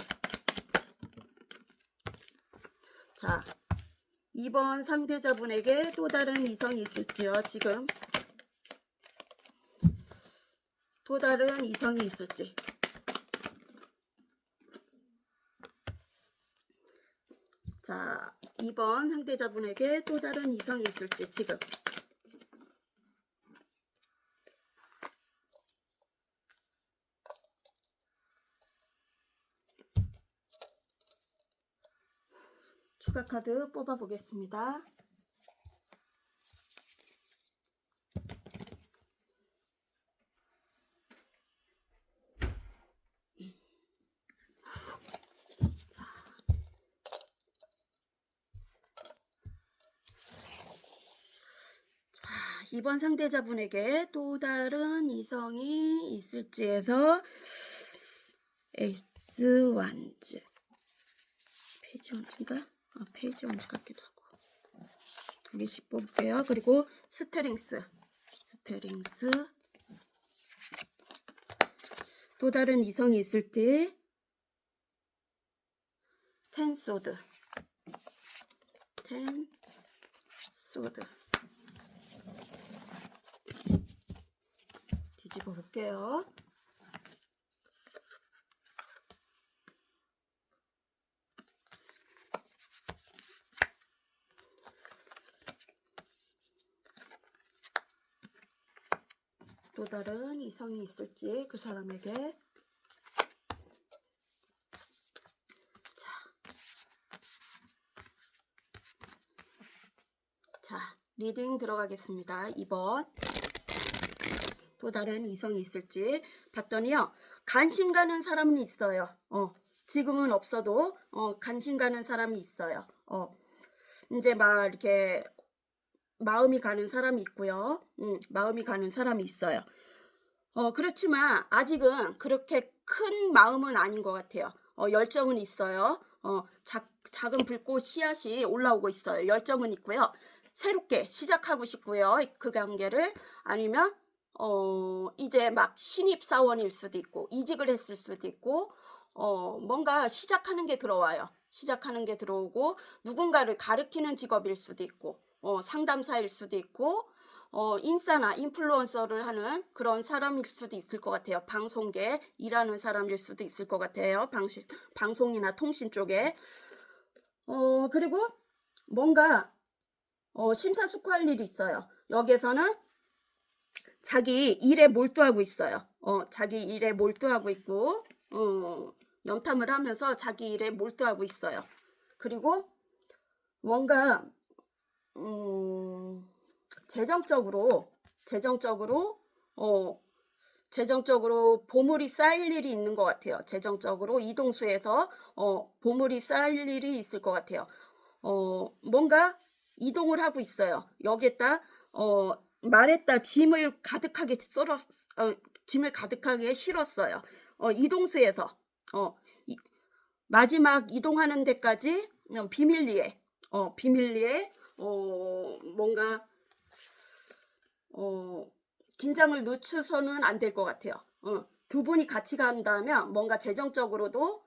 자, 2번 상대자분에게 또 다른 이성이 있을지요. 지금 또 다른 이성이 있을지. 자, 2번 상대자분에게 또 다른 이성이 있을지. 지금 추가 카드 뽑아 보겠습니다. 자, 2번 상대자분에게 또 다른 이성이 있을지에서 에이스 완즈, 페이지 완즈인가? 페이지 완즈 같기도 하고. 2개씩 뽑을게요. 그리고 스트링스, 또 다른 이성이 있을 때 텐소드, 뒤집어 볼게요. 또 다른 이성이 있을지 그 사람에게. 자, 리딩 들어가겠습니다. 2번. 또 다른 이성이 있을지 봤더니요, 관심 가는 사람은 있어요. 지금은 없어도 관심 가는 사람이 있어요. 이제 막 이렇게 마음이 가는 사람이 있고요. 마음이 가는 사람이 있어요. 그렇지만 아직은 그렇게 큰 마음은 아닌 것 같아요. 열정은 있어요. 작은 불꽃 씨앗이 올라오고 있어요. 열정은 있고요. 새롭게 시작하고 싶고요. 그 관계를. 아니면 이제 막 신입사원일 수도 있고, 이직을 했을 수도 있고, 뭔가 시작하는 게 들어와요. 시작하는 게 들어오고, 누군가를 가르치는 직업일 수도 있고, 상담사일 수도 있고, 인싸나 인플루언서를 하는 그런 사람일 수도 있을 것 같아요. 방송계 일하는 사람일 수도 있을 것 같아요. 방송이나 통신 쪽에. 그리고 뭔가 심사숙고할 일이 있어요. 여기에서는 자기 일에 몰두하고 있어요. 자기 일에 몰두하고 있고 염탐을 하면서 자기 일에 몰두하고 있어요. 그리고 뭔가 재정적으로 어, 재정적으로 보물이 쌓일 일이 있는 것 같아요. 재정적으로 이동수에서 보물이 쌓일 일이 있을 것 같아요. 뭔가 이동을 하고 있어요. 여기에다 말에다 짐을 가득하게 실었어요. 이동수에서 이, 마지막 이동하는 데까지 비밀리에 뭔가 긴장을 늦춰서는 안 될 것 같아요. 두 분이 같이 간다면 뭔가 재정적으로도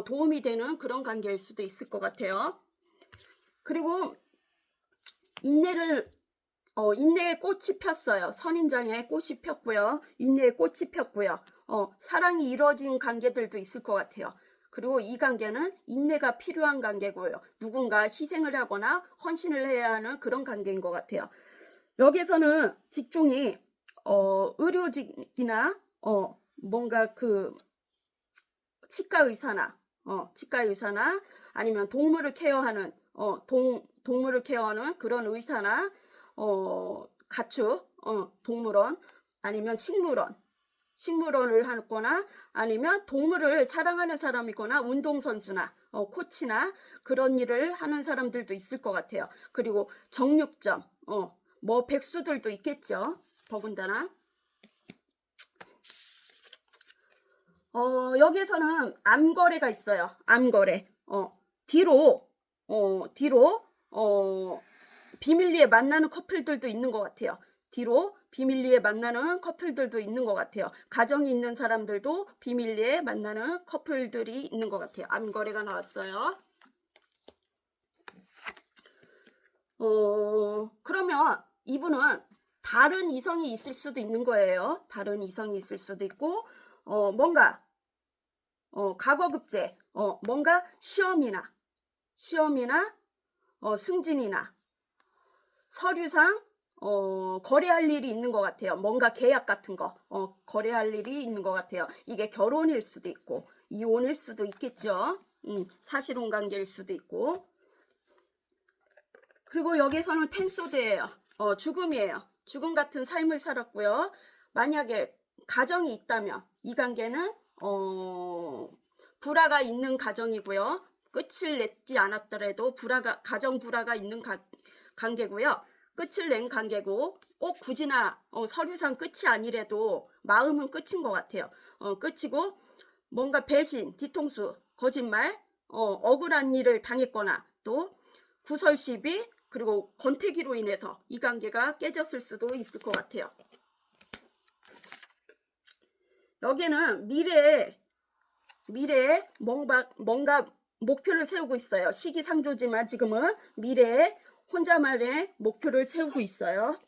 도움이 되는 그런 관계일 수도 있을 것 같아요. 그리고 인내의 꽃이 폈어요. 선인장에 꽃이 폈고요. 인내의 꽃이 폈고요. 사랑이 이루어진 관계들도 있을 것 같아요. 그리고 이 관계는 인내가 필요한 관계고요. 누군가 희생을 하거나 헌신을 해야 하는 그런 관계인 것 같아요. 여기에서는 직종이 의료직이나 뭔가 그 치과 의사나 아니면 동물을 케어하는 동물을 케어하는 그런 의사나 가축 동물원 아니면 식물원을 하거나 아니면 동물을 사랑하는 사람이거나 운동선수나 코치나 그런 일을 하는 사람들도 있을 것 같아요. 그리고 정육점 뭐 백수들도 있겠죠. 더군다나 여기에서는 암거래가 있어요. 암거래. 뒤로 비밀리에 만나는 커플들도 있는 것 같아요. 뒤로 비밀리에 만나는 커플들도 있는 것 같아요. 가정이 있는 사람들도 비밀리에 만나는 커플들이 있는 것 같아요. 암거래가 나왔어요. 그러면 이분은 다른 이성이 있을 수도 있는 거예요. 다른 이성이 있을 수도 있고 뭔가 과거급제 뭔가 시험이나 승진이나 서류상 거래할 일이 있는 것 같아요. 뭔가 계약 같은 거 거래할 일이 있는 것 같아요. 이게 결혼일 수도 있고 이혼일 수도 있겠죠. 사실혼 관계일 수도 있고. 그리고 여기에서는 텐소드예요. 죽음이에요. 죽음 같은 삶을 살았고요. 만약에 가정이 있다면 이 관계는 불화가 있는 가정이고요. 끝을 냈지 않았더라도 가정 불화가 있는 관계고요. 끝을 낸 관계고 꼭 굳이나 서류상 끝이 아니래도 마음은 끝인 것 같아요. 끝이고 뭔가 배신, 뒤통수, 거짓말, 억울한 일을 당했거나 또 구설시비 그리고 권태기로 인해서 이 관계가 깨졌을 수도 있을 것 같아요. 여기는 미래에 뭔가 목표를 세우고 있어요. 시기상조지만 지금은 미래에 혼자만의 목표를 세우고 있어요.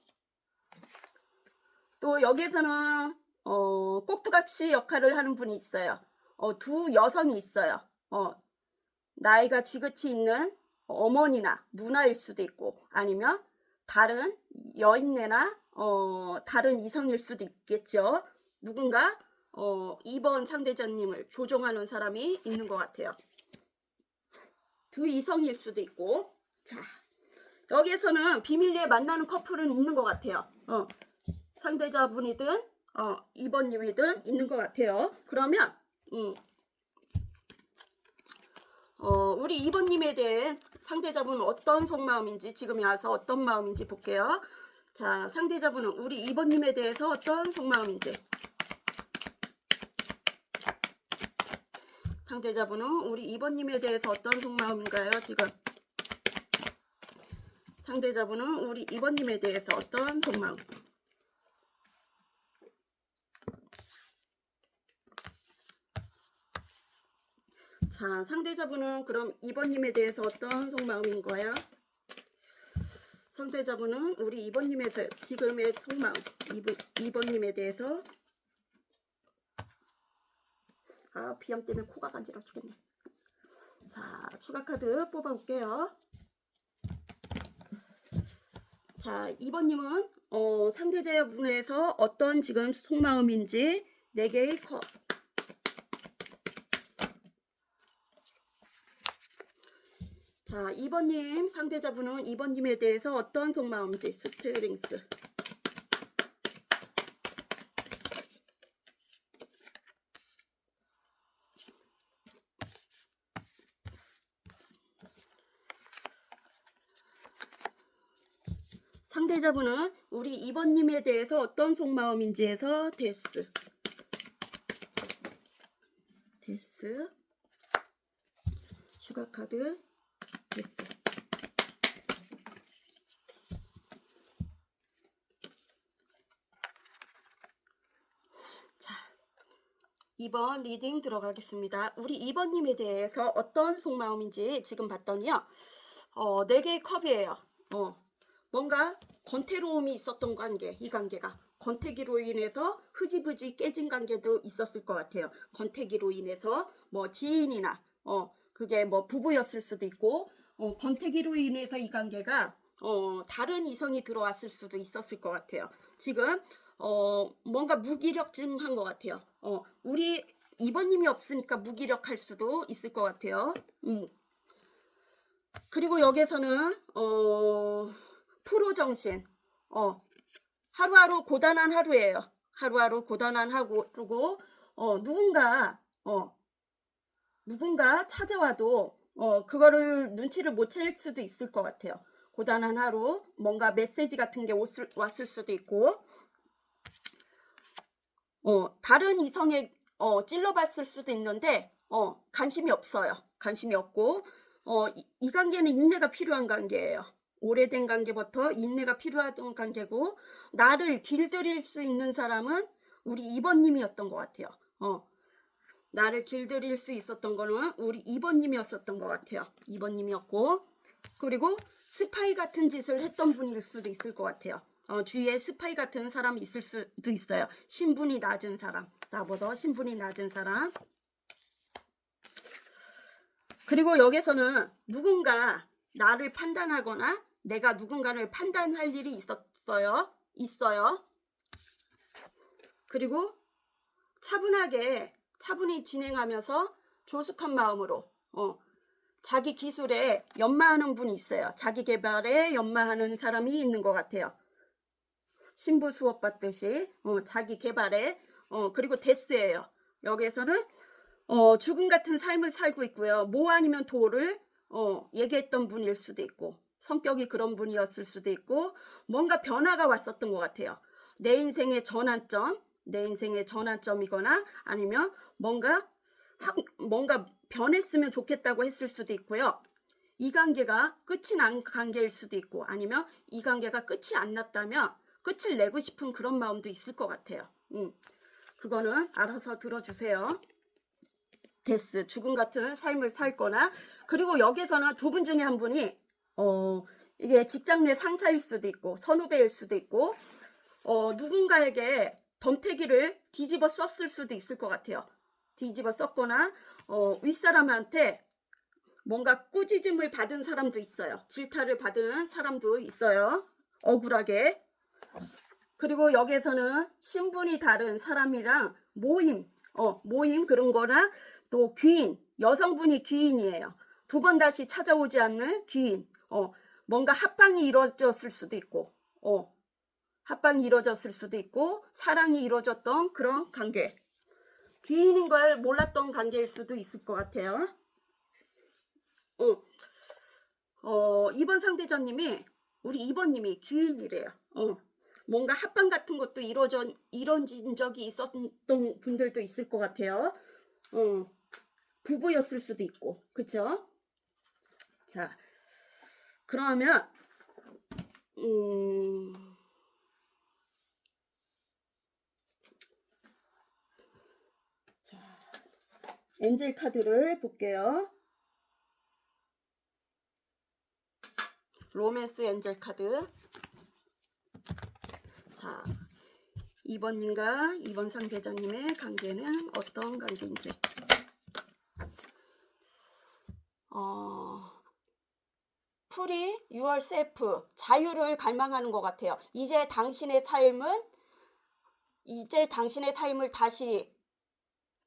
또 여기에서는 꼭두각시 역할을 하는 분이 있어요. 두 여성이 있어요. 나이가 지긋이 있는 어머니나 누나일 수도 있고 아니면 다른 여인네나 다른 이성일 수도 있겠죠. 누군가 2번 상대자님을 조종하는 사람이 있는 것 같아요. 두 이성일 수도 있고. 자, 여기에서는 비밀리에 만나는 커플은 있는 것 같아요. 상대자분이든 2번님이든 있는 것 같아요. 그러면 우리 2번님에 대해 상대자분은 어떤 속마음인지 지금에 와서 어떤 마음인지 볼게요. 자, 상대자분은 우리 2번님에 대해서 어떤 속마음인지. 상대자분은 우리 2번님에 대해서 어떤 속마음인가요? 지금 상대자분은 우리 2번님에 대해서 어떤 속마음. 자, 상대자분은 그럼 2번님에 대해서 어떤 속마음인 거야? 상대자분은 우리 2번님에서 지금의 속마음 2번님에 대해서 비염 때문에 코가 간지러 죽겠네. 자, 추가 카드 뽑아볼게요. 자, 2번님은 상대자분에서 어떤 지금 속마음인지 4개의 컵. 자, 2번님 상대자분은 2번님에 대해서 어떤 속마음인지 스트링스. 상대자분은 우리 2번님에 대해서 어떤 속마음인지 해서 데스. 데스. 슈가 카드. 데스. 자, 2번 리딩 들어가겠습니다. 우리 2번님에 대해서 어떤 속마음인지 지금 봤더니요. 4개의 컵이에요. 뭔가 권태로움이 있었던 관계, 이 관계가 권태기로 인해서 흐지부지 깨진 관계도 있었을 것 같아요. 권태기로 인해서 뭐 지인이나 그게 뭐 부부였을 수도 있고 권태기로 인해서 이 관계가 다른 이성이 들어왔을 수도 있었을 것 같아요. 지금 뭔가 무기력증한 것 같아요. 우리 2번님이 없으니까 무기력할 수도 있을 것 같아요. 그리고 여기서는 프로 정신. 하루하루 고단한 하루예요. 하루하루 고단한 하루고 누군가 찾아와도 그거를 눈치를 못 챌 수도 있을 것 같아요. 고단한 하루, 뭔가 메시지 같은 게 왔을 수도 있고 다른 이성에 찔러봤을 수도 있는데 관심이 없어요. 관심이 없고 이 관계는 인내가 필요한 관계예요. 오래된 관계부터 인내가 필요한 관계고 나를 길들일 수 있는 사람은 우리 2번님이었던 것 같아요. 나를 길들일 수 있었던 거는 우리 2번님이었었던 것 같아요. 2번님이었고 그리고 스파이 같은 짓을 했던 분일 수도 있을 것 같아요. 주위에 스파이 같은 사람이 있을 수도 있어요. 신분이 낮은 사람, 나보다 신분이 낮은 사람. 그리고 여기서는 누군가 나를 판단하거나 내가 누군가를 판단할 일이 있어요. 그리고 차분히 진행하면서 조숙한 마음으로 자기 기술에 연마하는 분이 있어요. 자기 개발에 연마하는 사람이 있는 것 같아요. 신부 수업 받듯이 자기 개발에 그리고 데스예요. 여기에서는 죽음 같은 삶을 살고 있고요. 모 아니면 도를 얘기했던 분일 수도 있고 성격이 그런 분이었을 수도 있고 뭔가 변화가 왔었던 것 같아요. 내 인생의 전환점이거나 아니면 뭔가 변했으면 좋겠다고 했을 수도 있고요. 이 관계가 끝이 난 관계일 수도 있고 아니면 이 관계가 끝이 안 났다면 끝을 내고 싶은 그런 마음도 있을 것 같아요. 그거는 알아서 들어주세요. 데스, 죽음 같은 삶을 살거나 그리고 여기서는 두 분 중에 한 분이 이게 직장 내 상사일 수도 있고 선후배일 수도 있고 누군가에게 덤태기를 뒤집어 썼을 수도 있을 것 같아요. 뒤집어 썼거나 윗사람한테 뭔가 꾸짖음을 받은 사람도 있어요. 질타를 받은 사람도 있어요. 억울하게. 그리고 여기에서는 신분이 다른 사람이랑 모임 그런 거나 또 귀인, 여성분이 귀인이에요. 2번 다시 찾아오지 않는 귀인. 뭔가 합방이 이루어졌을 수도 있고 사랑이 이루어졌던 그런 관계. 귀인인 걸 몰랐던 관계일 수도 있을 것 같아요. 2번 상대자님이 우리 2번님이 귀인이래요. 뭔가 합방 같은 것도 이루어진 적이 있었던 분들도 있을 것 같아요. 부부였을 수도 있고, 그쵸? 자, 그러면 자, 엔젤 카드를 볼게요. 로맨스 엔젤 카드. 자, 2번님과 2번 상대자님의 관계는 어떤 관계인지. 유월 셀프 자유를 갈망하는 것 같아요. 이제 당신의 삶을 다시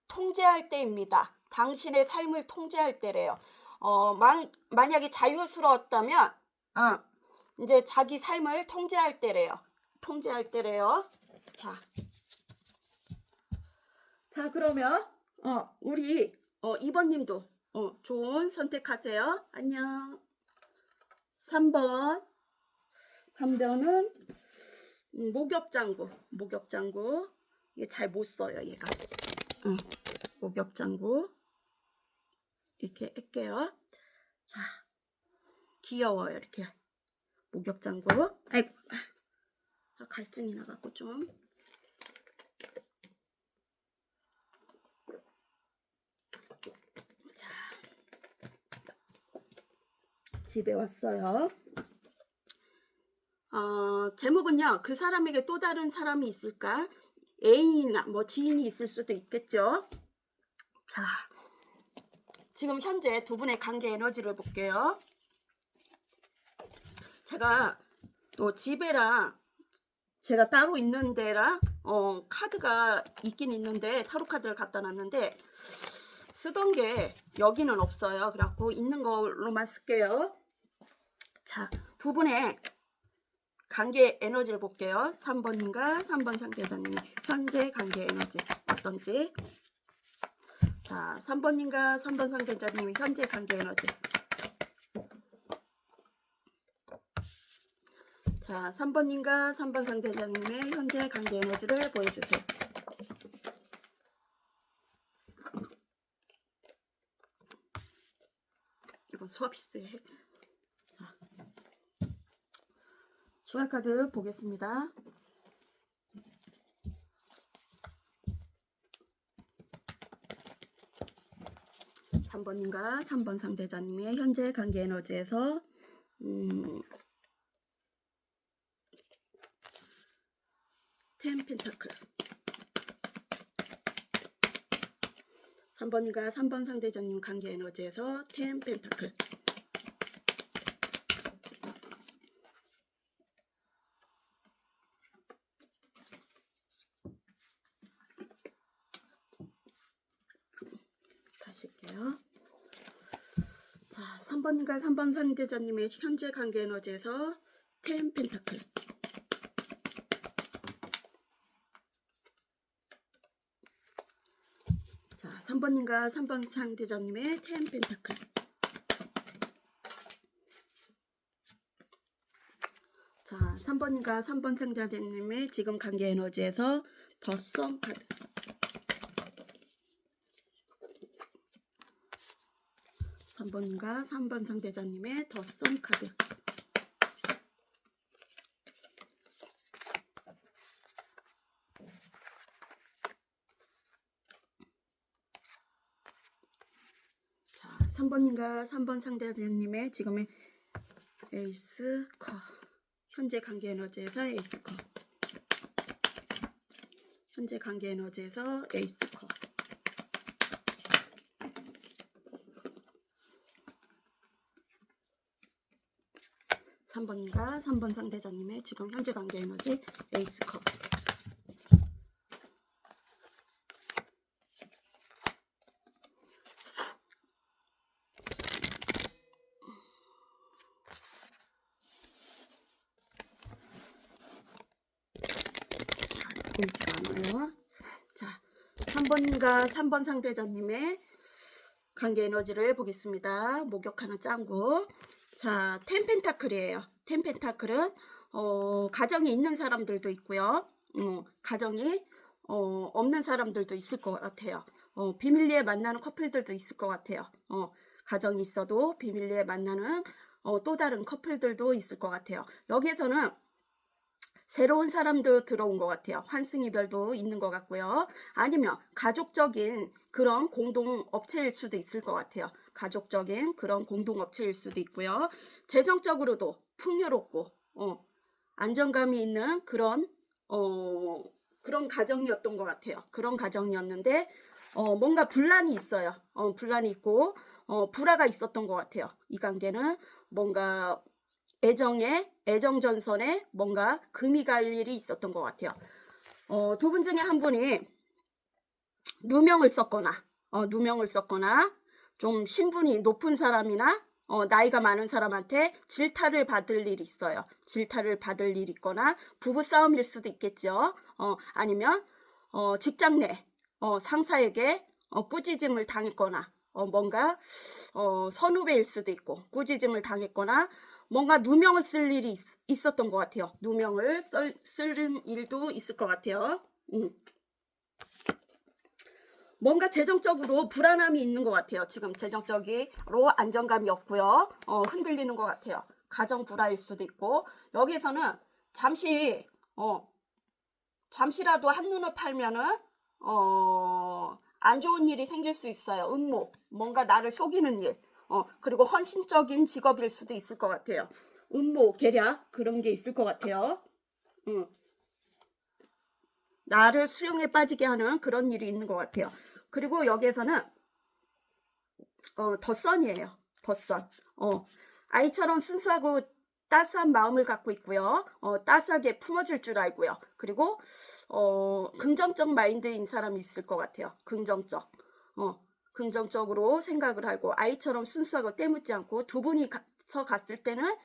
통제할 때입니다. 당신의 삶을 통제할 때래요. 만약에 자유스러웠다면 이제 자기 삶을 통제할 때래요. 자 그러면 우리 2번님도 좋은 선택하세요. 안녕. 3번은 목욕장구. 이게 잘 못 써요, 얘가. 목욕장구. 이렇게 할게요. 자, 귀여워요, 이렇게. 목욕장구. 아이고, 갈증이 나갖고 좀. 자, 집에 왔어요. 제목은요, 그 사람에게 또 다른 사람이 있을까? 애인이나 뭐 지인이 있을 수도 있겠죠. 자, 지금 현재 두 분의 관계 에너지를 볼게요. 제가 또 집에랑 제가 따로 있는 데랑 카드가 있긴 있는데 타로 카드를 갖다 놨는데 쓰던 게 여기는 없어요. 그래갖고 있는 걸로만 쓸게요. 자, 두 분의 관계 에너지를 볼게요. 3번님과 3번 상대자님의 현재 관계 에너지 어떤지. 자, 3번님과 3번 상대자님의 현재 관계 에너지. 자, 3번님과 3번 상대자님의 현재 관계 에너지를 보여주세요. 이건 수업시스에. 자, 추가 카드 보겠습니다. 3번님과 3번 상대자님의 현재 관계 에너지에서 10 펜타클. 3번님과 3번 상대자님 관계 에너지에서 10 펜타클. 가실게요. 자, 3번님과 3번 상대자님의 현재 관계 에너지에서 10 펜타클. 자, 3번님과 3번 상대자님의 10 펜타클. 자, 3번님과 3번 상대자님의 지금 관계 에너지에서 더 썸 카드. 3번님과 3번 상대자님의 더 썸 카드. 자, 3번님과 3번 상대자님의 지금의 에이스 커. 현재 관계 에너지에서 에이스 커. 현재 관계 에너지에서 에이스 커. (3번과) 3번 상대자님의 지금 현재 관계 에너지 에이스 컵. 보이지가 않아요. 자, 3번과 3번 상대자님의 관계 에너지를 보겠습니다. 목욕하는 짱구. 자, 10 펜타클이에요. 10 펜타클은 가정이 있는 사람들도 있고요. 가정이 없는 사람들도 있을 것 같아요. 비밀리에 만나는 커플들도 있을 것 같아요. 가정이 있어도 비밀리에 만나는 또 다른 커플들도 있을 것 같아요. 여기에서는 새로운 사람도 들어온 것 같아요. 환승이별도 있는 것 같고요. 아니면 가족적인 그런 공동업체일 수도 있을 것 같아요. 가족적인 그런 공동업체일 수도 있고요. 재정적으로도 풍요롭고 안정감이 있는 그런 가정이었던 것 같아요. 그런 가정이었는데 뭔가 분란이 있어요. 분란이 있고 불화가 있었던 것 같아요. 이 관계는 뭔가 애정전선에 뭔가 금이 갈 일이 있었던 것 같아요. 두 분 중에 한 분이 누명을 썼거나 좀 신분이 높은 사람이나 나이가 많은 사람한테 질타를 받을 일이 있어요. 질타를 받을 일이 있거나 부부싸움일 수도 있겠죠. 아니면 직장 내 상사에게 꾸짖음을 당했거나 뭔가 선후배일 수도 있고 꾸짖음을 당했거나 뭔가 누명을 쓸 일이 있었던 것 같아요. 누명을 쓰는 일도 있을 것 같아요. 뭔가 재정적으로 불안함이 있는 것 같아요. 지금 재정적으로 안정감이 없고요. 흔들리는 것 같아요. 가정 불화일 수도 있고 여기에서는 잠시라도 한눈을 팔면은 안 좋은 일이 생길 수 있어요. 음모, 뭔가 나를 속이는 일, 그리고 헌신적인 직업일 수도 있을 것 같아요. 음모, 계략 그런 게 있을 것 같아요. 나를 수용에 빠지게 하는 그런 일이 있는 것 같아요. 그리고 여기에서는 덧선이에요. 덧선. 아이처럼 순수하고 따스한 마음을 갖고 있고요. 따스하게 품어줄 줄 알고요. 그리고 긍정적 마인드인 사람이 있을 것 같아요. 긍정적으로 생각을 하고 아이처럼 순수하고 때묻지 않고 두 분이서 갔을 때는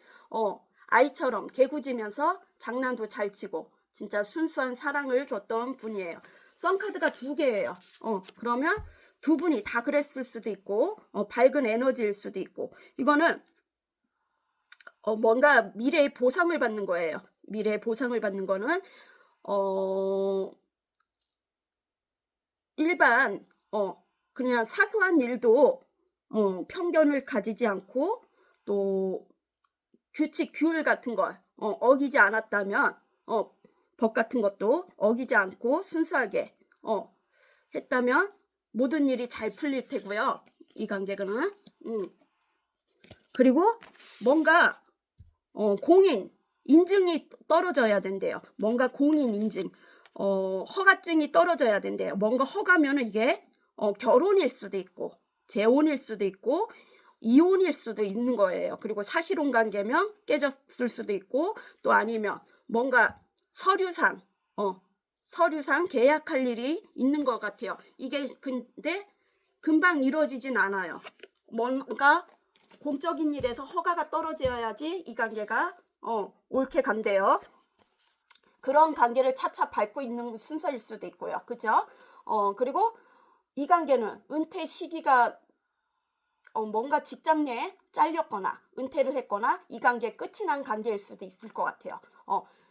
아이처럼 개구지면서 장난도 잘 치고 진짜 순수한 사랑을 줬던 분이에요. 썬카드가 2개예요. 그러면 두 분이 다 그랬을 수도 있고 밝은 에너지일 수도 있고 이거는 뭔가 미래의 보상을 받는 거예요. 미래의 보상을 받는 거는 일반 그냥 사소한 일도 편견을 가지지 않고 또 규칙 규율 같은 걸 어기지 않았다면 법 같은 것도 어기지 않고 순수하게 했다면 모든 일이 잘 풀릴 테고요. 이 관계는 그리고 뭔가 공인 인증이 떨어져야 된대요. 뭔가 공인 인증 허가증이 떨어져야 된대요. 뭔가 허가면은 이게 결혼일 수도 있고 재혼일 수도 있고 이혼일 수도 있는 거예요. 그리고 사실혼 관계면 깨졌을 수도 있고 또 아니면 뭔가 서류상 계약할 일이 있는 것 같아요. 이게 근데 금방 이루어지진 않아요. 뭔가 공적인 일에서 허가가 떨어져야지 이 관계가 옳게 간대요. 그런 관계를 차차 밟고 있는 순서일 수도 있고요. 그죠? 그리고 이 관계는 은퇴 시기가 뭔가 직장 내에 잘렸거나 은퇴를 했거나 이 관계 끝이 난 관계일 수도 있을 것 같아요.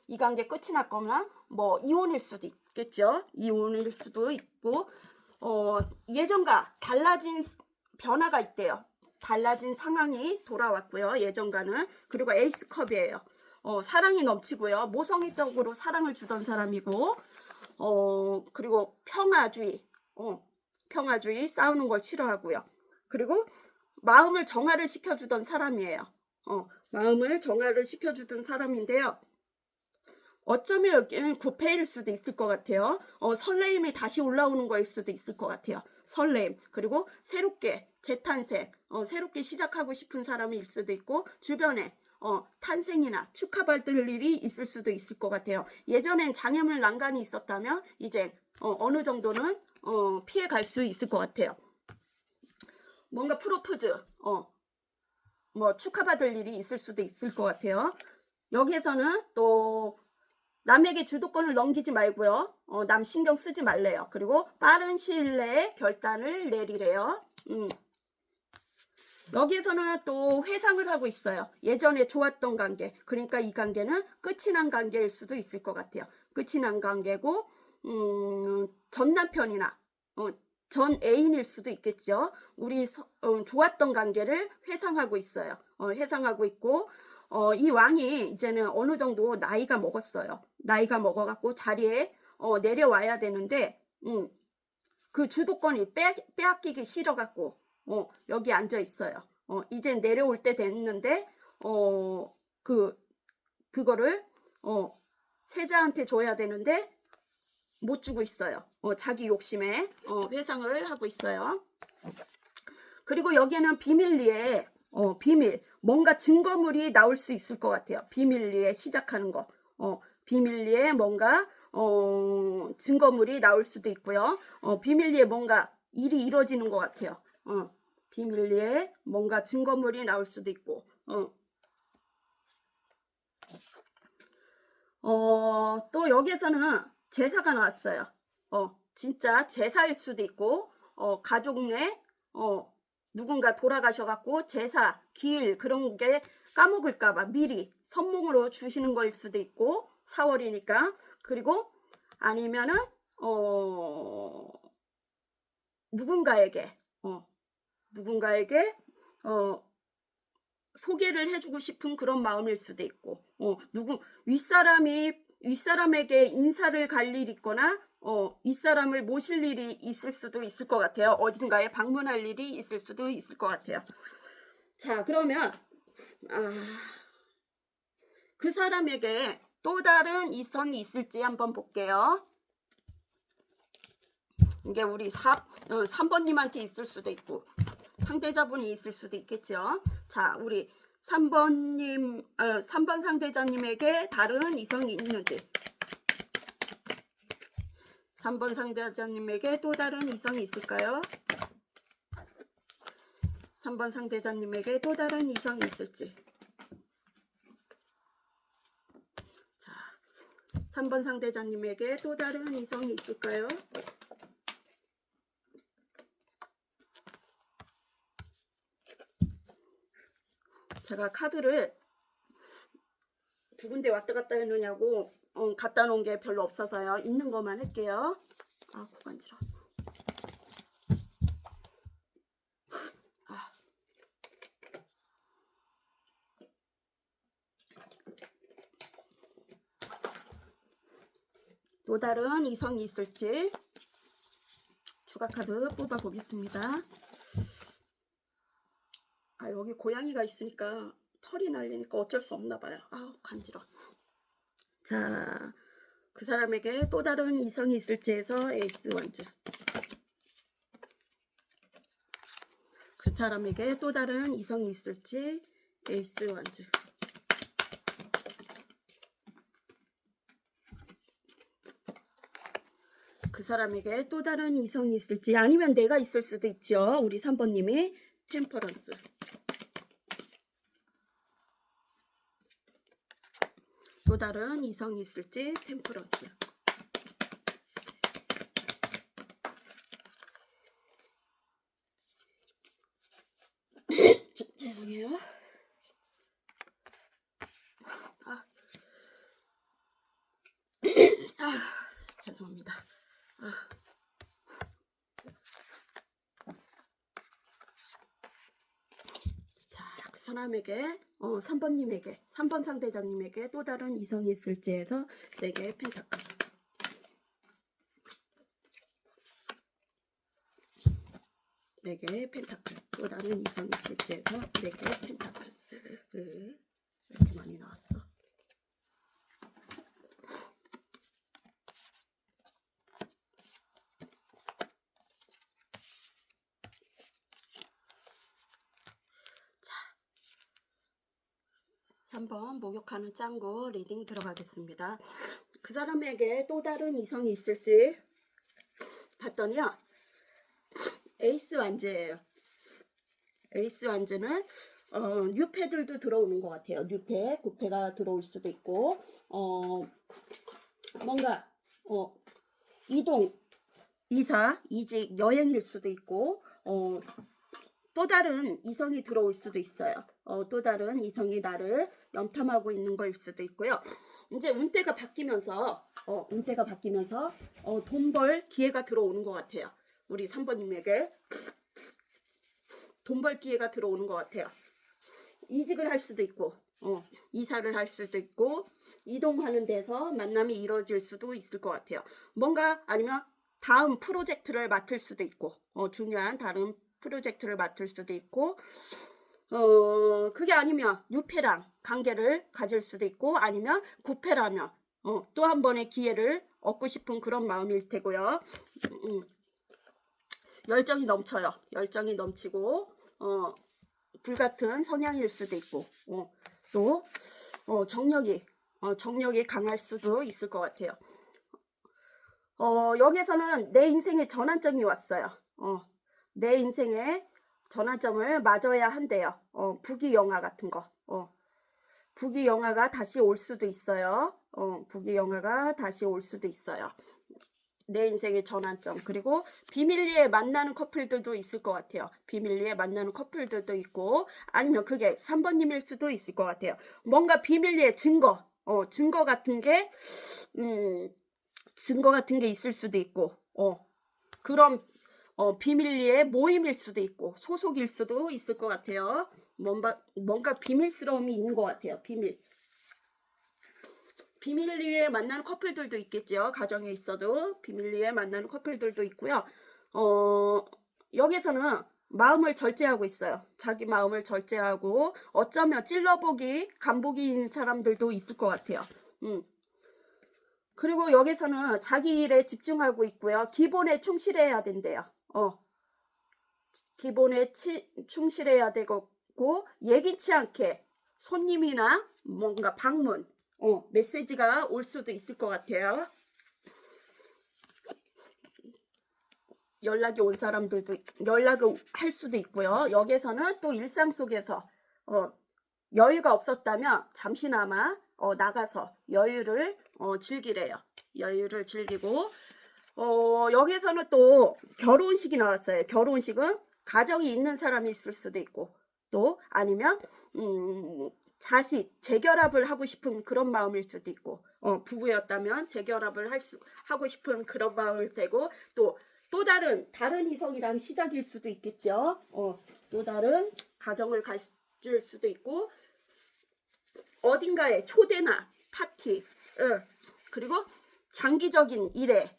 이 관계 끝이 났거나 뭐 이혼일 수도 있겠죠. 이혼일 수도 있고 예전과 달라진 변화가 있대요. 달라진 상황이 돌아왔고요. 예전과는. 그리고 에이스컵이에요. 사랑이 넘치고요. 모성애적으로 사랑을 주던 사람이고 그리고 평화주의 싸우는 걸 싫어하고요. 그리고 마음을 정화를 시켜주던 사람이에요. 마음을 정화를 시켜주던 사람인데요. 어쩌면 여기는 구패일 수도 있을 것 같아요. 설레임이 다시 올라오는 거일 수도 있을 것 같아요. 설레임. 그리고 새롭게 재탄생, 새롭게 시작하고 싶은 사람일 수도 있고 주변에 탄생이나 축하받을 일이 있을 수도 있을 것 같아요. 예전엔 장애물 난간이 있었다면 이제 어느 정도는 피해갈 수 있을 것 같아요. 뭔가 프로포즈, 뭐 축하받을 일이 있을 수도 있을 것 같아요. 여기에서는 또 남에게 주도권을 넘기지 말고요. 남 신경 쓰지 말래요. 그리고 빠른 시일 내에 결단을 내리래요. 여기에서는 또 회상을 하고 있어요. 예전에 좋았던 관계. 그러니까 이 관계는 끝이 난 관계일 수도 있을 것 같아요. 끝이 난 관계고 전 남편이나 전 애인일 수도 있겠죠. 우리 좋았던 관계를 회상하고 있어요. 회상하고 있고 이 왕이 이제는 어느 정도 나이가 먹었어요. 나이가 먹어갖고 자리에 내려와야 되는데 그 주도권이 빼앗기기 싫어갖고 여기 앉아 있어요. 이제 내려올 때 됐는데 그거를 세자한테 줘야 되는데 못 주고 있어요. 자기 욕심에 회상을 하고 있어요. 그리고 여기에는 비밀리에 비밀 뭔가 증거물이 나올 수 있을 것 같아요. 비밀리에 시작하는 거. 비밀리에 뭔가 증거물이 나올 수도 있고요. 비밀리에 뭔가 일이 이루어지는 것 같아요. 비밀리에 뭔가 증거물이 나올 수도 있고. 또 여기에서는 제사가 나왔어요. 진짜 제사일 수도 있고, 가족 내, 누군가 돌아가셔갖고 제사, 기일 그런 게 까먹을까봐 미리 선몽으로 주시는 거일 수도 있고, 4월이니까. 그리고 아니면은, 누군가에게, 누군가에게, 소개를 해주고 싶은 그런 마음일 수도 있고, 윗사람에게 인사를 갈 일이 있거나, 윗사람을 모실 일이 있을 수도 있을 것 같아요. 어딘가에 방문할 일이 있을 수도 있을 것 같아요. 자, 그러면, 그 사람에게 또 다른 이성이 있을지 한번 볼게요. 이게 우리 3번님한테 있을 수도 있고, 상대자분이 있을 수도 있겠죠. 자, 우리 3번 상대자님에게 다른 이성이 있는지, 3번 상대자님에게 또 다른 이성이 있을까요? 3번 상대자님에게 또 다른 이성이 있을지. 자, 3번 상대자님에게 또 다른 이성이 있을까요? 제가 카드를 두 군데 왔다 갔다 해놓냐고 갖다 놓은 게 별로 없어서요. 있는 것만 할게요. 아, 코 간지러. 또 다른 이성이 있을지 추가 카드 뽑아 보겠습니다. 여기 고양이가 있으니까 털이 날리니까 어쩔 수 없나 봐요. 아우, 간지러. 자, 그 사람에게 또 다른 이성이 있을지 해서 에이스 원즈. 그 사람에게 또 다른 이성이 있을지 에이스 원즈. 그 사람에게 또 다른 이성이 있을지, 아니면 내가 있을 수도 있죠. 우리 3번님이 템퍼런스. 또 다른 이성이 있을지 템퍼런스. 죄송해요. 죄송합니다. 자, 그 사람에게 3번님에게 3번 상대자님에게 또 다른 이성이 있을지 해서 4개의 펜타클. 4개의 펜타클. 또 다른 이성이 있을지 해서 4개의 펜타클. 왜 이렇게 많이 나왔어? 자, 3번 목욕하는 짱구 리딩 들어가겠습니다. 그 사람에게 또 다른 이성이 있을지 봤더니요, 에이스 완즈예요. 에이스 완즈는 뉴패들도 들어오는 것 같아요. 뉴패, 구패가 들어올 수도 있고, 뭔가 이동, 이사, 이직, 여행일 수도 있고, 또 다른 이성이 들어올 수도 있어요. 또 다른 이성이 나를 염탐하고 있는 거일 수도 있고요. 이제 운대가 바뀌면서 돈 벌 기회가 들어오는 것 같아요. 우리 3번님에게 돈 벌 기회가 들어오는 것 같아요. 이직을 할 수도 있고, 이사를 할 수도 있고, 이동하는 데서 만남이 이루어질 수도 있을 것 같아요. 뭔가 아니면 다음 프로젝트를 맡을 수도 있고, 중요한 다른 프로젝트를 맡을 수도 있고, 그게 아니면 유패랑 관계를 가질 수도 있고, 아니면 구패라면 또 한 번의 기회를 얻고 싶은 그런 마음일 테고요. 열정이 넘쳐요. 열정이 넘치고 불같은 성향일 수도 있고, 또 정력이 강할 수도 있을 것 같아요. 여기서는 내 인생에 전환점이 왔어요. 내 인생에 전환점을 맞아야 한대요. 부귀영화 같은 거. 부귀영화가 다시 올 수도 있어요. 부귀영화가 다시 올 수도 있어요. 내 인생의 전환점. 그리고 비밀리에 만나는 커플들도 있을 것 같아요. 비밀리에 만나는 커플들도 있고, 아니면 그게 3번님일 수도 있을 것 같아요. 뭔가 비밀리에 증거 같은 게 있을 수도 있고, 그런 비밀리에 모임일 수도 있고, 소속일 수도 있을 것 같아요. 뭔가 비밀스러움이 있는 것 같아요. 비밀리에 만나는 커플들도 있겠죠. 가정에 있어도 비밀리에 만나는 커플들도 있고요. 여기서는 마음을 절제하고 있어요. 자기 마음을 절제하고, 어쩌면 찔러보기, 간보기인 사람들도 있을 것 같아요. 그리고 여기서는 자기 일에 집중하고 있고요. 기본에 충실해야 된대요. 기본에 충실해야 되고, 예기치 않게 손님이나 뭔가 방문, 메시지가 올 수도 있을 것 같아요. 연락이 온 사람들도 연락을 할 수도 있고요. 여기서는 또 일상 속에서 여유가 없었다면 잠시나마 나가서 여유를 즐기래요. 여유를 즐기고, 여기서는 또 결혼식이 나왔어요. 결혼식은 가정이 있는 사람이 있을 수도 있고, 또 아니면 재결합을 하고 싶은 그런 마음일 수도 있고, 부부였다면 재결합을 하고 싶은 그런 마음일 테고, 또 다른 이성이랑 시작일 수도 있겠죠. 또 다른 가정을 가질 수도 있고, 어딘가에 초대나 파티, 그리고 장기적인 일에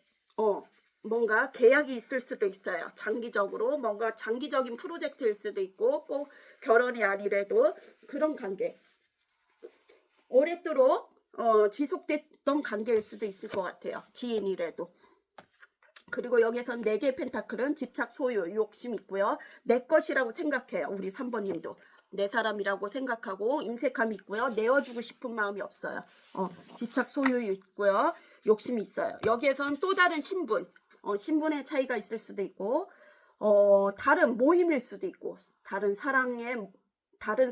뭔가 계약이 있을 수도 있어요. 장기적으로 뭔가 장기적인 프로젝트일 수도 있고, 꼭 결혼이 아니래도 그런 관계, 오랫도록 지속됐던 관계일 수도 있을 것 같아요. 지인이라도. 그리고 여기선 4개의 펜타클은 집착, 소유, 욕심 있고요. 내 것이라고 생각해요. 우리 3번님도 내 사람이라고 생각하고 인색함이 있고요. 내어주고 싶은 마음이 없어요. 집착, 소유 있고요. 욕심이 있어요. 여기에선 또 다른 신분의 차이가 있을 수도 있고, 다른 모임일 수도 있고, 다른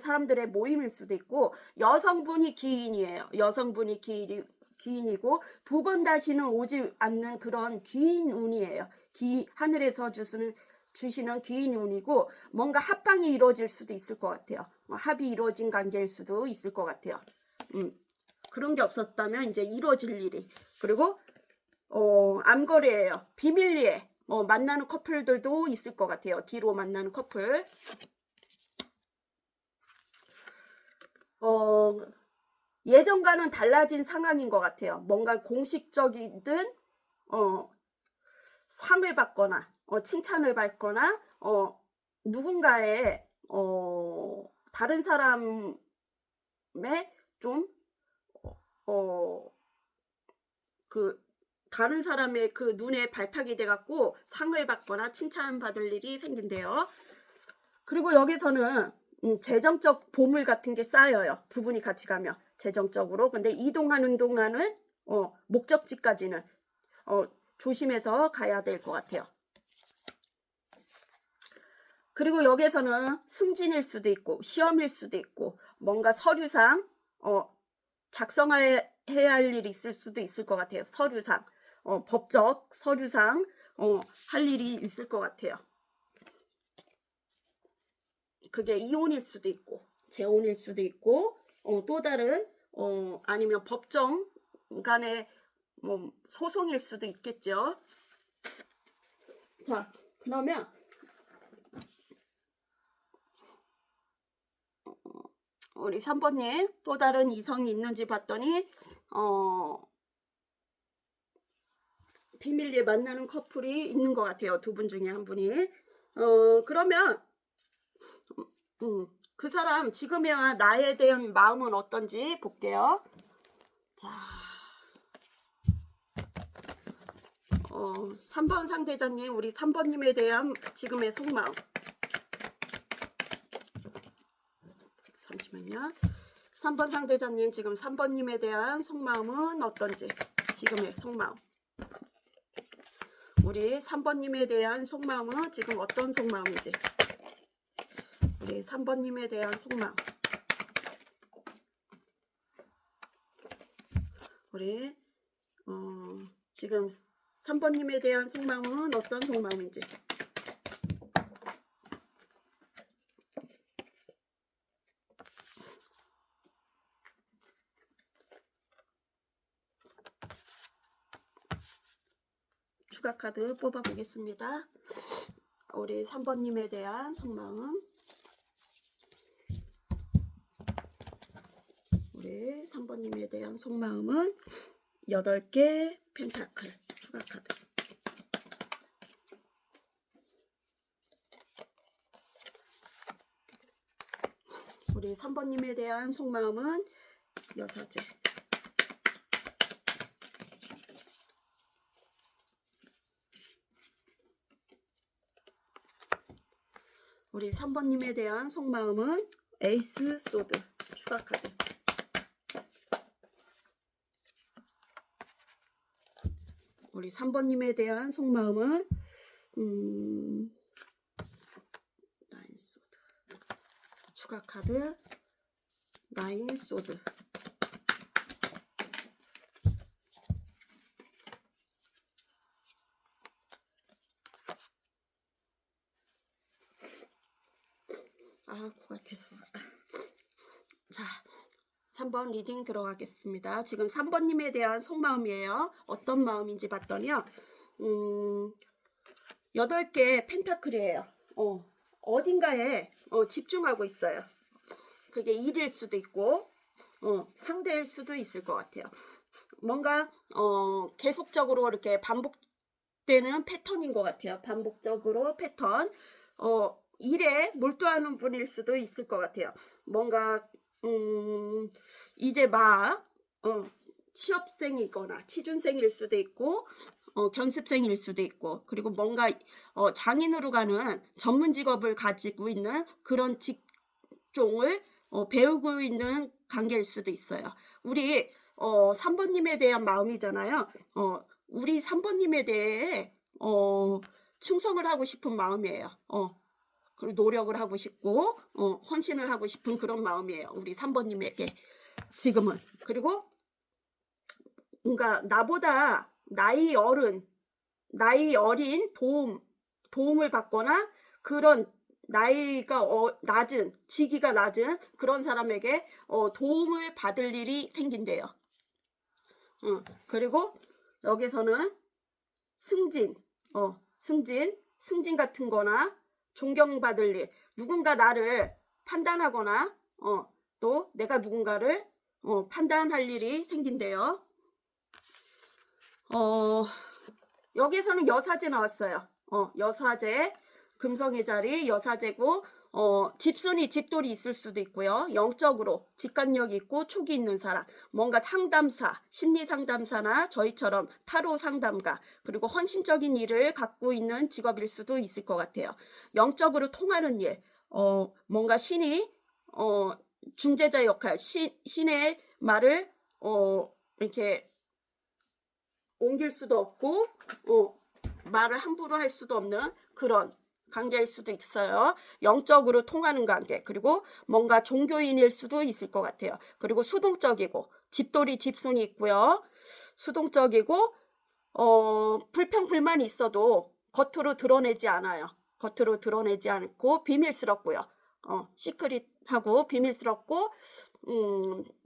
사람들의 모임일 수도 있고, 여성분이 기인이에요. 여성분이 기인이고, 2번 다시는 오지 않는 그런 기인 운이에요. 하늘에서 주시는 기인 운이고, 뭔가 합방이 이루어질 수도 있을 것 같아요. 합이 이루어진 관계일 수도 있을 것 같아요. 그런 게 없었다면 이제 이루어질 일이. 그리고 암거리예요. 비밀리에 만나는 커플들도 있을 것 같아요. 뒤로 만나는 커플. 예전과는 달라진 상황인 것 같아요. 뭔가 공식적이든 상을 받거나 칭찬을 받거나 누군가의 다른 사람의 좀 다른 사람의 그 눈에 발탁이 돼갖고 상을 받거나 칭찬받을 일이 생긴대요. 그리고 여기서는 재정적 보물 같은 게 쌓여요. 2분이 같이 가면 재정적으로. 근데 이동하는 동안은 목적지까지는 조심해서 가야 될 것 같아요. 그리고 여기서는 승진일 수도 있고 시험일 수도 있고, 뭔가 서류상 작성해야 할 일이 있을 수도 있을 것 같아요. 서류상 법적 서류상 할 일이 있을 것 같아요. 그게 이혼일 수도 있고 재혼일 수도 있고, 또 다른 아니면 법정 간의 소송일 수도 있겠죠. 자, 그러면 우리 3번님 또 다른 이성이 있는지 봤더니 비밀리에 만나는 커플이 있는 것 같아요. 2분 중에 한 분이. 그러면 그 사람 지금의 나에 대한 마음은 어떤지 볼게요. 자, 3번 상대자님, 우리 3번님에 대한 지금의 속마음. 잠깐만요. 3번 상대자님, 지금 3번님에 대한 속마음은 어떤지, 지금의 속마음. 우리 3번님에 대한 속마음은 지금 어떤 속마음인지. 우리 3번님에 대한 속마음. 우리 지금 3번님에 대한 속마음은 어떤 속마음인지. 추가 카드 뽑아 보겠습니다. 우리 3번님에 대한 속마음. 우리 3번님에 대한 속마음은 8개 펜타클 추가 카드. 우리 3번님에 대한 속마음은 여사제. 우리 3번님에 대한 속마음은 에이스 소드 추가 카드. 우리 3번님에 대한 속마음은 나인 소드 추가 카드. 나인 소드. 코가 계속. 자, 3번 리딩 들어가겠습니다. 지금 3번님에 대한 속마음이에요. 어떤 마음인지 봤더니요. 8개 펜타클이에요. 어딘가에 집중하고 있어요. 그게 일일 수도 있고 상대일 수도 있을 것 같아요. 뭔가 계속적으로 이렇게 반복되는 패턴인 것 같아요. 반복적으로 패턴. 일에 몰두하는 분일 수도 있을 것 같아요. 뭔가 이제 막 취업생이거나 취준생일 수도 있고 견습생일 수도 있고, 그리고 뭔가 장인으로 가는 전문 직업을 가지고 있는 그런 직종을 배우고 있는 관계일 수도 있어요. 우리 3번님에 대한 마음이잖아요. 우리 3번님에 대해 충성을 하고 싶은 마음이에요. 그리고 노력을 하고 싶고 헌신을 하고 싶은 그런 마음이에요. 우리 3번님에게 지금은. 그리고 뭔가 나보다 나이 어린 도움을 받거나 그런 나이가 낮은, 직위가 낮은 그런 사람에게 도움을 받을 일이 생긴대요. 그리고 여기서는 승진 같은 거나 존경받을 일, 누군가 나를 판단하거나 또 내가 누군가를 판단할 일이 생긴대요. 여기에서는 여사제 나왔어요. 여사제, 금성의 자리 여사제고, 집순이, 집돌이 있을 수도 있고요. 영적으로 직관력 있고 촉이 있는 사람, 뭔가 상담사, 심리 상담사나 저희처럼 타로 상담가, 그리고 헌신적인 일을 갖고 있는 직업일 수도 있을 것 같아요. 영적으로 통하는 일, 뭔가 신이 중재자 역할, 신의 말을 이렇게 옮길 수도 없고 말을 함부로 할 수도 없는 그런 관계일 수도 있어요. 영적으로 통하는 관계. 그리고 뭔가 종교인일 수도 있을 것 같아요. 그리고 수동적이고, 집돌이, 집순이 있고요. 수동적이고 불평불만이 있어도 겉으로 드러내지 않아요. 겉으로 드러내지 않고 비밀스럽고요. 시크릿하고 비밀스럽고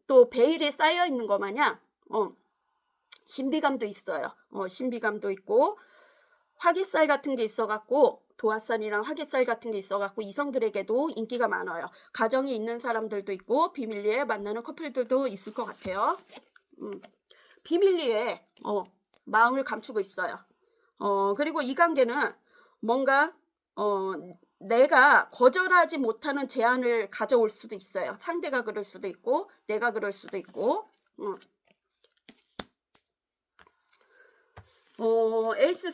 또 베일에 쌓여 있는 것 마냥 신비감도 있어요. 신비감도 있고, 화기살 같은 게 있어갖고, 도화선이랑 화기살 같은 게 있어갖고 이성들에게도 인기가 많아요. 가정이 있는 사람들도 있고 비밀리에 만나는 커플들도 있을 것 같아요. 비밀리에 마음을 감추고 있어요. 그리고 이 관계는 뭔가 내가 거절하지 못하는 제안을 가져올 수도 있어요. 상대가 그럴 수도 있고 내가 그럴 수도 있고. 에이스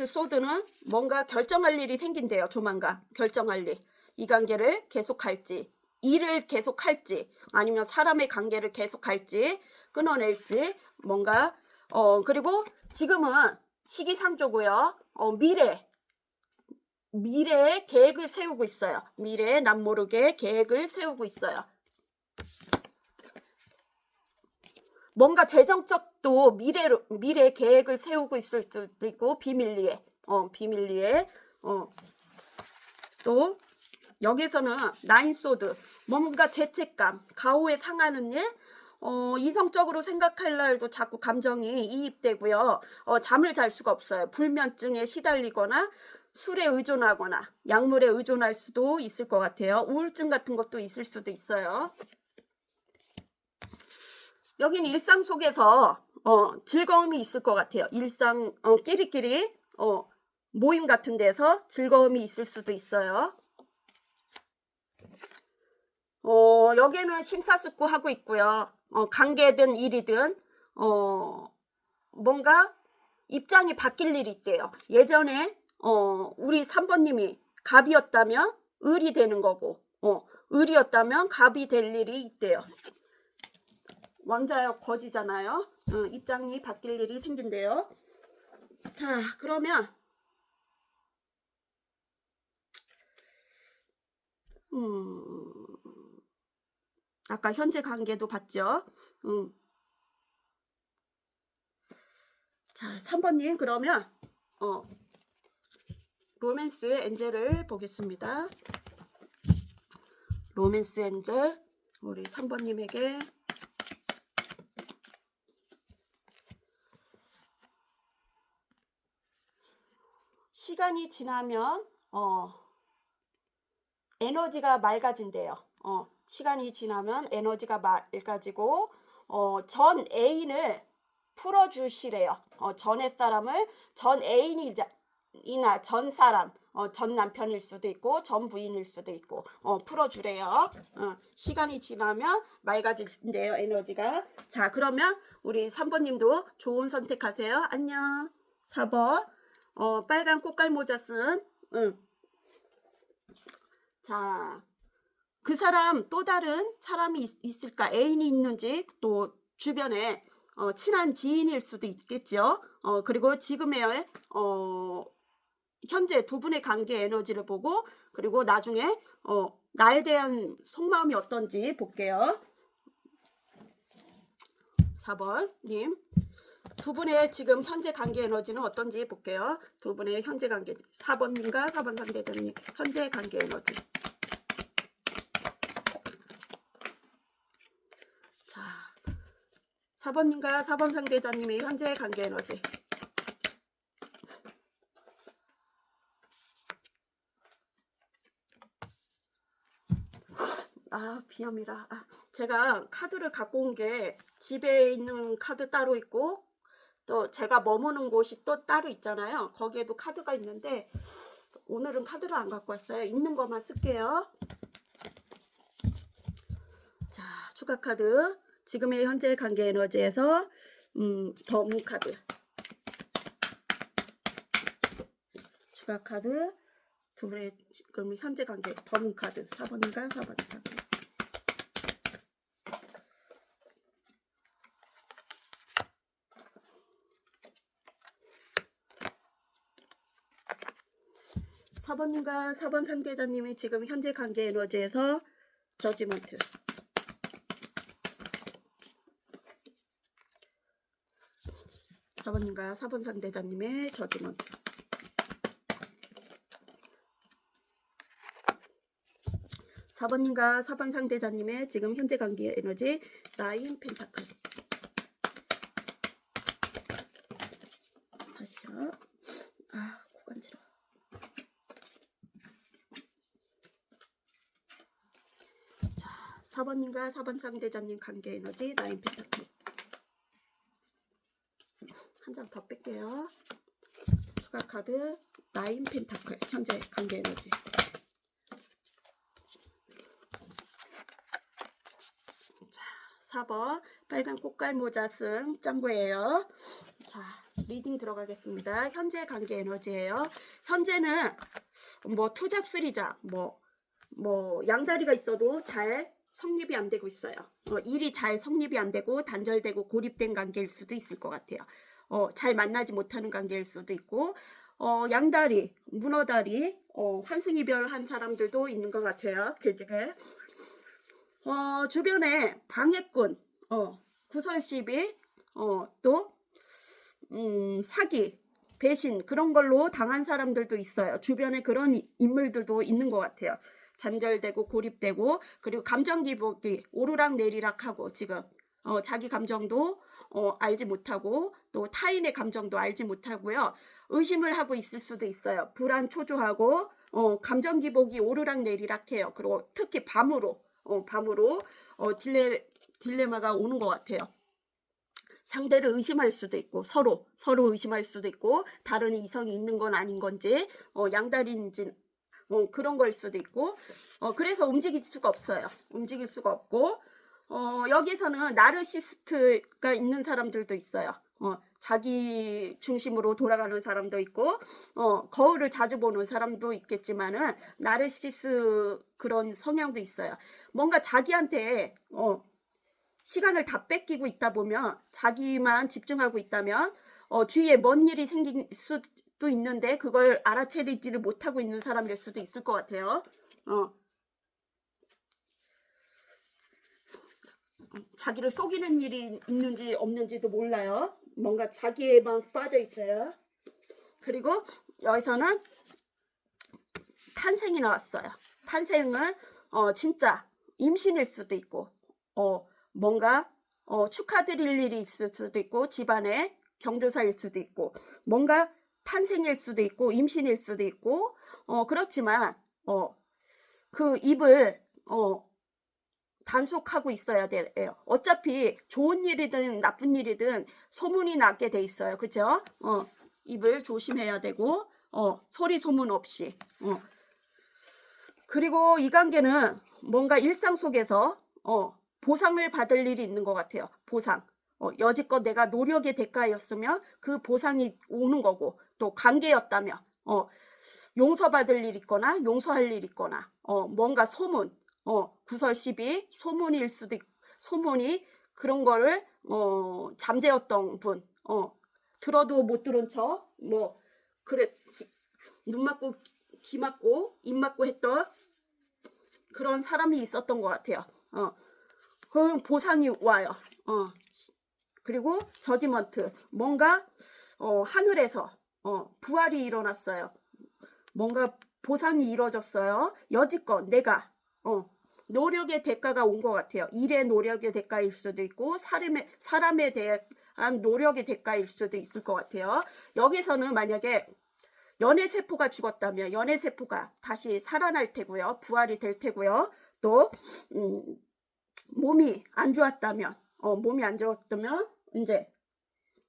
소드는 뭔가 결정할 일이 생긴대요. 조만간 결정할 일. 이 관계를 계속할지 일을 계속할지 아니면 사람의 관계를 계속할지 끊어낼지 뭔가 그리고 지금은 시기상조고요. 미래의 계획을 세우고 있어요. 미래에 남모르게 계획을 세우고 있어요. 뭔가 재정적도 미래 계획을 세우고 있을 수도 있고 비밀리에 또 여기서는 나인소드 뭔가 죄책감 가오에 상하는 일 이성적으로 생각할 날도 자꾸 감정이 이입되고요. 잠을 잘 수가 없어요. 불면증에 시달리거나 술에 의존하거나 약물에 의존할 수도 있을 것 같아요. 우울증 같은 것도 있을 수도 있어요. 여긴 일상 속에서 즐거움이 있을 것 같아요. 일상 끼리끼리 모임 같은 데서 즐거움이 있을 수도 있어요. 여기는 심사숙고하고 있고요. 관계든 일이든 뭔가 입장이 바뀔 일이 있대요. 예전에 우리 3번님이 갑이었다면 을이 되는 거고 을이었다면 갑이 될 일이 있대요. 왕자역 거지잖아요. 입장이 바뀔 일이 생긴대요. 자, 그러면 아까 현재 관계도 봤죠. 자, 3번님 그러면 로맨스 엔젤을 보겠습니다. 로맨스 엔젤 우리 3번님에게 시간이 지나면 에너지가 맑아진대요. 시간이 지나면 에너지가 맑아지고 전 애인을 풀어주시래요. 전의 사람을 전 애인이나 전 사람 전 남편일 수도 있고 전 부인일 수도 있고 풀어주래요. 시간이 지나면 맑아진대요. 에너지가. 자, 그러면 우리 3번님도 좋은 선택하세요. 안녕. 4번 빨간 꽃갈모자 쓴 자, 그 사람 또 다른 사람이 있을까? 애인이 있는지 또 주변에 친한 지인일 수도 있겠죠. 그리고 지금의 현재 두 분의 관계 에너지를 보고 그리고 나중에 나에 대한 속마음이 어떤지 볼게요. 4번님 두 분의 지금 현재 관계 에너지는 어떤지 볼게요. 두 분의 현재 관계 4번님과 4번 상대자님 현재 관계 에너지. 자, 4번님과 4번 상대자님의 현재 관계 에너지. 비염이라. 제가 카드를 갖고 온 게 집에 있는 카드 따로 있고 또 제가 머무는 곳이 또 따로 있잖아요. 거기에도 카드가 있는데 오늘은 카드를 안 갖고 왔어요. 있는 것만 쓸게요. 자, 추가 카드. 지금의 현재 관계 에너지에서 더 문 카드. 추가 카드. 두 분의 지금 현재 관계 더 문 카드. 4번인가 4번 4번. 사번님과 4번 상대자님이 지금 현재 관계 에너지에서 저지먼트. 4번님과 4번 상대자님의 저지먼트. 4번님과 4번 상대자님의 지금 현재 관계 에너지 나인 펜타클. 다시요. 고간지러. 자, 4번님과 4번 상대자님 관계 에너지 나인 펜타클. 한 장 더 뺄게요. 추가 카드 나인 펜타클 현재 관계 에너지. 자, 4번 빨간 꽃갈모자 쓴 짱구예요. 자, 리딩 들어가겠습니다. 현재 관계 에너지예요. 현재는 뭐 투잡 쓰리잡 뭐 뭐 양다리가 있어도 잘 성립이 안 되고 있어요. 일이 잘 성립이 안 되고 단절되고 고립된 관계일 수도 있을 것 같아요. 잘 만나지 못하는 관계일 수도 있고, 양다리, 문어다리, 환승이별한 사람들도 있는 것 같아요. 그중에 주변에 방해꾼, 구설시비, 또 사기, 배신 그런 걸로 당한 사람들도 있어요. 주변에 그런 인물들도 있는 것 같아요. 잔절되고 고립되고, 그리고 감정 기복이 오르락 내리락 하고, 지금 자기 감정도 알지 못하고 또 타인의 감정도 알지 못하고요. 의심을 하고 있을 수도 있어요. 불안 초조하고 감정 기복이 오르락 내리락 해요. 그리고 특히 밤으로 딜레마가 오는 것 같아요. 상대를 의심할 수도 있고 서로 의심할 수도 있고, 다른 이성이 있는 건 아닌 건지, 양다리인지 그런 걸 수도 있고, 그래서 움직일 수가 없어요. 움직일 수가 없고, 여기서는 나르시스트가 있는 사람들도 있어요. 자기 중심으로 돌아가는 사람도 있고, 거울을 자주 보는 사람도 있겠지만은 나르시스 그런 성향도 있어요. 뭔가 자기한테 시간을 다 뺏기고 있다 보면, 자기만 집중하고 있다면 주위에 뭔 일이 생길 수도 있는데 그걸 알아채리지를 못하고 있는 사람일 수도 있을 것 같아요. 자기를 속이는 일이 있는지 없는지도 몰라요. 뭔가 자기에만 빠져 있어요. 그리고 여기서는 탄생이 나왔어요. 탄생은 진짜 임신일 수도 있고, 뭔가 축하드릴 일이 있을 수도 있고, 집안에 경조사일 수도 있고, 뭔가 탄생일 수도 있고 임신일 수도 있고, 그렇지만 그 입을 단속하고 있어야 돼요. 어차피 좋은 일이든 나쁜 일이든 소문이 나게 돼 있어요. 그죠? 입을 조심해야 되고, 소리 소문 없이. 그리고 이 관계는 뭔가 일상 속에서 보상을 받을 일이 있는 것 같아요. 보상. 여지껏 내가 노력의 대가였으면 그 보상이 오는 거고, 또 관계였다면 용서받을 일 있거나 용서할 일 있거나, 뭔가 소문, 구설시비 소문일 수도 있고, 소문이 그런 거를 잠재웠던 분, 들어도 못 들은 척, 뭐 그래, 눈 맞고 귀 맞고 입 맞고 했던 그런 사람이 있었던 것 같아요. 그럼 보상이 와요. 그리고 저지먼트, 뭔가 하늘에서 부활이 일어났어요. 뭔가 보상이 이루어졌어요. 여지껏 내가 노력의 대가가 온 것 같아요. 일의 노력의 대가일 수도 있고, 사람에 대한 노력의 대가일 수도 있을 것 같아요. 여기서는 만약에 연애세포가 죽었다면 연애세포가 다시 살아날 테고요. 부활이 될 테고요. 또 몸이 안 좋았다면 이제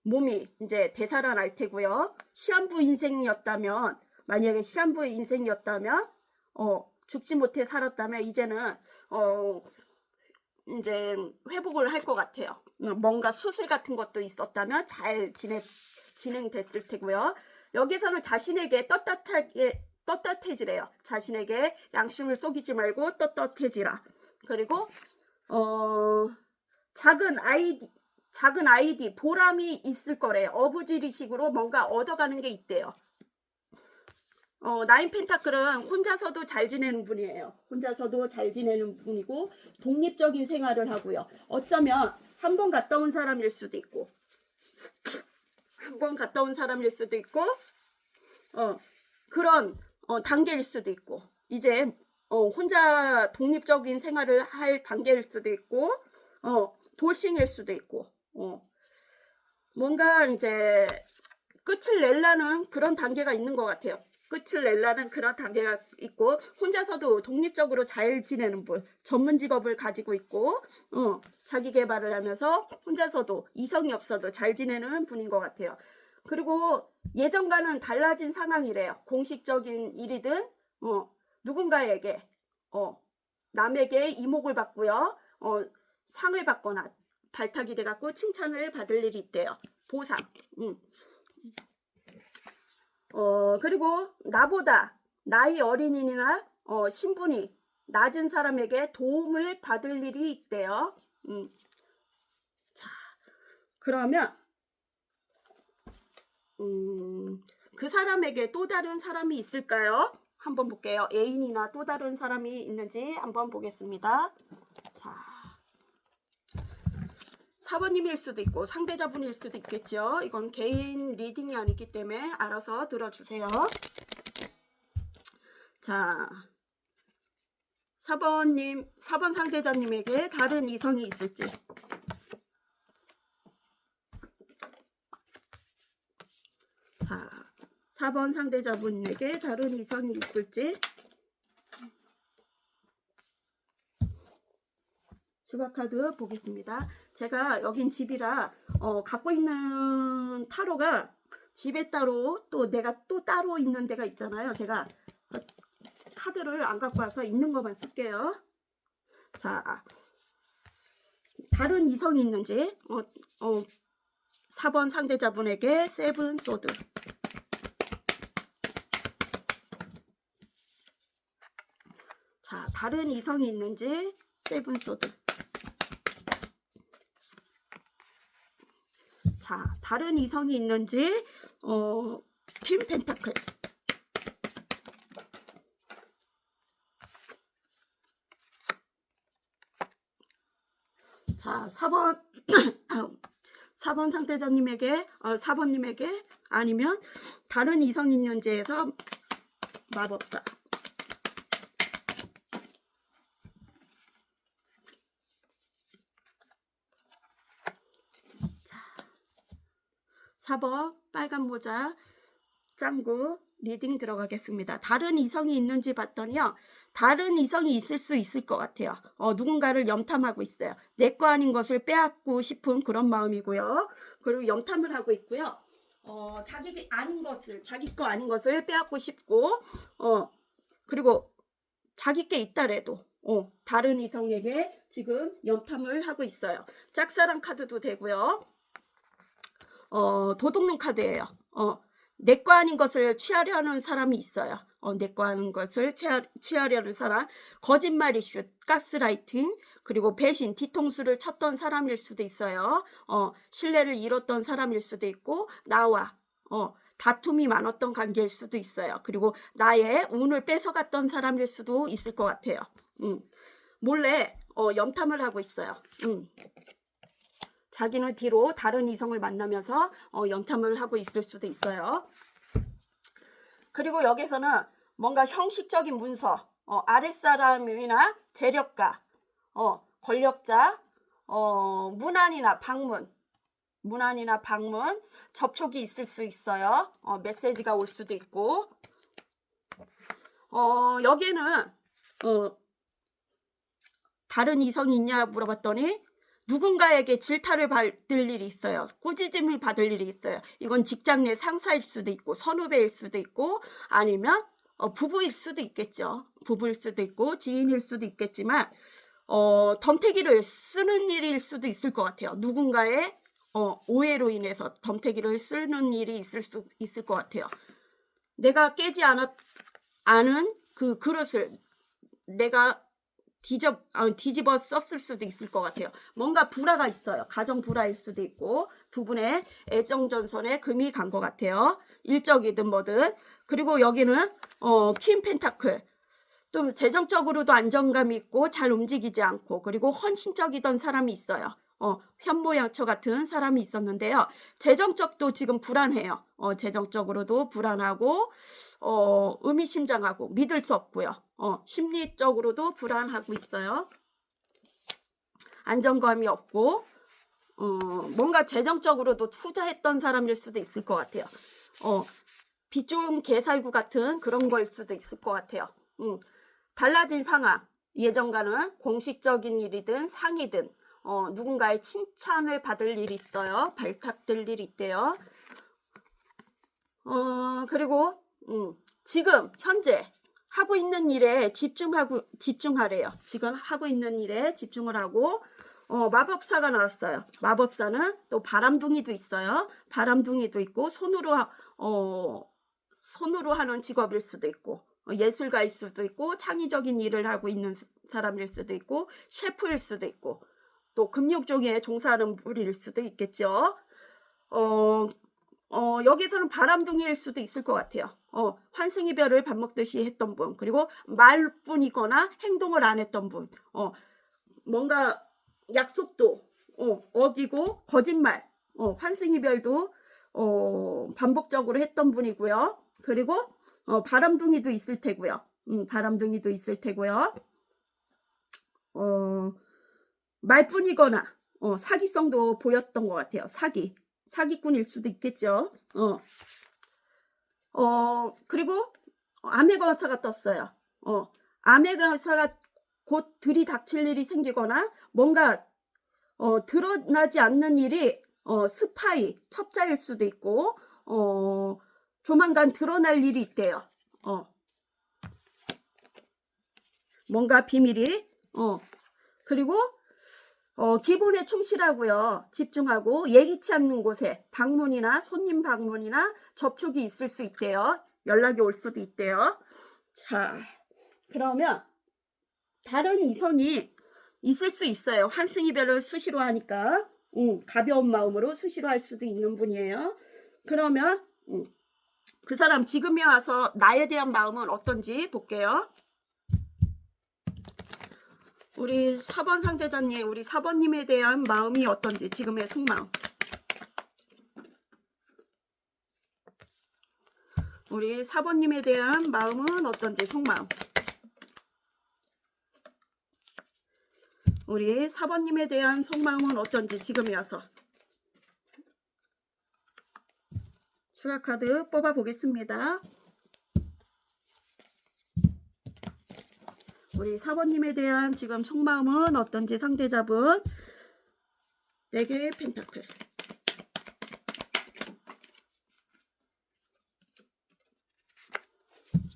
몸이 이제 되살아날 테고요. 시한부 인생이었다면, 만약에 시한부 인생이었다면 죽지 못해 살았다면 이제는 이제 회복을 할 것 같아요. 뭔가 수술 같은 것도 있었다면 잘 진행됐을 테고요. 여기서는 자신에게 떳떳해지래요. 자신에게 양심을 속이지 말고 떳떳해지라. 그리고 작은 아이디 보람이 있을 거래요. 어부지리식으로 뭔가 얻어가는 게 있대요. 나인 펜타클은 혼자서도 잘 지내는 분이에요. 혼자서도 잘 지내는 분이고, 독립적인 생활을 하고요. 어쩌면 한 번 갔다 온 사람일 수도 있고, 그런 단계일 수도 있고, 이제 혼자 독립적인 생활을 할 단계일 수도 있고, 돌싱일 수도 있고, 뭔가 이제 끝을 내려는 그런 단계가 있는 것 같아요. 끝을 내려는 그런 단계가 있고, 혼자서도 독립적으로 잘 지내는 분, 전문 직업을 가지고 있고, 자기 개발을 하면서 혼자서도 이성이 없어도 잘 지내는 분인 것 같아요. 그리고 예전과는 달라진 상황이래요. 공식적인 일이든 누군가에게 남에게 이목을 받고요, 상을 받거나 발탁이 돼갖고 칭찬을 받을 일이 있대요. 보상. 그리고 나보다 나이 어린이나 신분이 낮은 사람에게 도움을 받을 일이 있대요. 자, 그러면 그 사람에게 또 다른 사람이 있을까요? 한번 볼게요. 애인이나 또 다른 사람이 있는지 한번 보겠습니다. 자, 4번님일 수도 있고 상대자분일 수도 있겠죠. 이건 개인 리딩이 아니기 때문에 알아서 들어주세요. 자, 4번 상대자님에게 다른 이성이 있을지. 자, 4번 상대자분에게 다른 이성이 있을지. 추가 카드 보겠습니다. 제가 여긴 집이라 갖고 있는 타로가 집에 따로 또 내가 또 따로 있는 데가 있잖아요. 제가 카드를 안 갖고 와서 있는 것만 쓸게요. 자, 다른 이성이 있는지 4번 상대자분에게 세븐 소드. 자, 다른 이성이 있는지 세븐 소드. 자, 다른 이성이 있는지 퀸 펜타클. 자, 4번 4번 상대자님에게 4번님에게 아니면 다른 이성이 있는지에서 마법사. 자, 4번 빨간 모자 짱구 리딩 들어가겠습니다. 다른 이성이 있는지 봤더니요. 다른 이성이 있을 수 있을 것 같아요. 누군가를 염탐하고 있어요. 내 거 아닌 것을 빼앗고 싶은 그런 마음이고요. 그리고 염탐을 하고 있고요. 자기 거 아닌 것을 빼앗고 싶고, 그리고 자기 게 있다래도, 다른 이성에게 지금 염탐을 하고 있어요. 짝사랑 카드도 되고요. 도둑놈 카드예요. 내 거 아닌 것을 취하려는 사람이 있어요. 내 거 아닌 것을 취하려는 사람, 거짓말 이슈, 가스라이팅, 그리고 배신, 뒤통수를 쳤던 사람일 수도 있어요. 신뢰를 잃었던 사람일 수도 있고, 나와 다툼이 많았던 관계일 수도 있어요. 그리고 나의 운을 뺏어갔던 사람일 수도 있을 것 같아요. 몰래 염탐을 하고 있어요. 자기는 뒤로 다른 이성을 만나면서 염탐을 하고 있을 수도 있어요. 그리고 여기서는 뭔가 형식적인 문서, 아랫사람이나 재력가, 권력자, 문안이나 방문, 접촉이 있을 수 있어요. 메시지가 올 수도 있고, 여기에는 다른 이성이 있냐 물어봤더니 누군가에게 질타를 받을 일이 있어요. 꾸짖음을 받을 일이 있어요. 이건 직장 내 상사일 수도 있고 선후배일 수도 있고 아니면 부부일 수도 있겠죠. 부부일 수도 있고 지인일 수도 있겠지만 덤태기를 쓰는 일일 수도 있을 것 같아요. 누군가의 오해로 인해서 덤태기를 쓰는 일이 있을 수 있을 것 같아요. 내가 깨지 않은 그 그릇을 내가 뒤집어 썼을 수도 있을 것 같아요. 뭔가 불화가 있어요. 가정 불화일 수도 있고 두 분의 애정전선에 금이 간 것 같아요. 일적이든 뭐든. 그리고 여기는 퀸 펜타클. 좀 재정적으로도 안정감이 있고 잘 움직이지 않고 그리고 헌신적이던 사람이 있어요. 현모양처 같은 사람이 있었는데요. 재정적도 지금 불안해요. 재정적으로도 불안하고 의미심장하고 믿을 수 없고요. 심리적으로도 불안하고 있어요. 안정감이 없고 뭔가 재정적으로도 투자했던 사람일 수도 있을 것 같아요. 빚 좋은 개살구 같은 그런 거일 수도 있을 것 같아요. 달라진 상황, 예전과는 공식적인 일이든 상이든 누군가의 칭찬을 받을 일이 있어요. 발탁될 일이 있대요. 그리고 지금 현재 하고 있는 일에 집중하래요. 지금 하고 있는 일에 집중을 하고 마법사가 나왔어요. 마법사는 또 바람둥이도 있어요. 바람둥이도 있고 손으로 하는 직업일 수도 있고 예술가일 수도 있고 창의적인 일을 하고 있는 사람일 수도 있고 셰프일 수도 있고 또 금융 쪽에 종사하는 분일 수도 있겠죠. 어, 여기서는 바람둥이일 수도 있을 것 같아요. 환승이별을 밥 먹듯이 했던 분, 그리고 말뿐이거나 행동을 안 했던 분, 뭔가 약속도 어기고 거짓말, 환승이별도 반복적으로 했던 분이고요. 그리고 바람둥이도 있을 테고요. 바람둥이도 있을 테고요. 말뿐이거나 사기성도 보였던 것 같아요. 사기꾼일 수도 있겠죠. 그리고 암해거사가 떴어요. 암해거사가 곧 들이닥칠 일이 생기거나 뭔가 드러나지 않는 일이 스파이, 첩자일 수도 있고 조만간 드러날 일이 있대요. 뭔가 비밀이 그리고 기본에 충실하고요. 집중하고 예기치 않는 곳에 방문이나 손님 방문이나 접촉이 있을 수 있대요. 연락이 올 수도 있대요. 자, 그러면 다른 이성이 있을 수 있어요. 환승이별을 수시로 하니까 가벼운 마음으로 수시로 할 수도 있는 분이에요. 그러면 그 사람 지금에 와서 나에 대한 마음은 어떤지 볼게요. 우리 4번 상대자님, 우리 4번님에 대한 마음이 어떤지, 지금의 속마음. 우리 4번님에 대한 마음은 어떤지, 속마음. 우리 4번님에 대한 속마음은 어떤지, 지금에 와서. 수학카드 뽑아보겠습니다. 우리 4번님에 대한 지금 속마음은 어떤지 상대자분. 4개의 펜타클.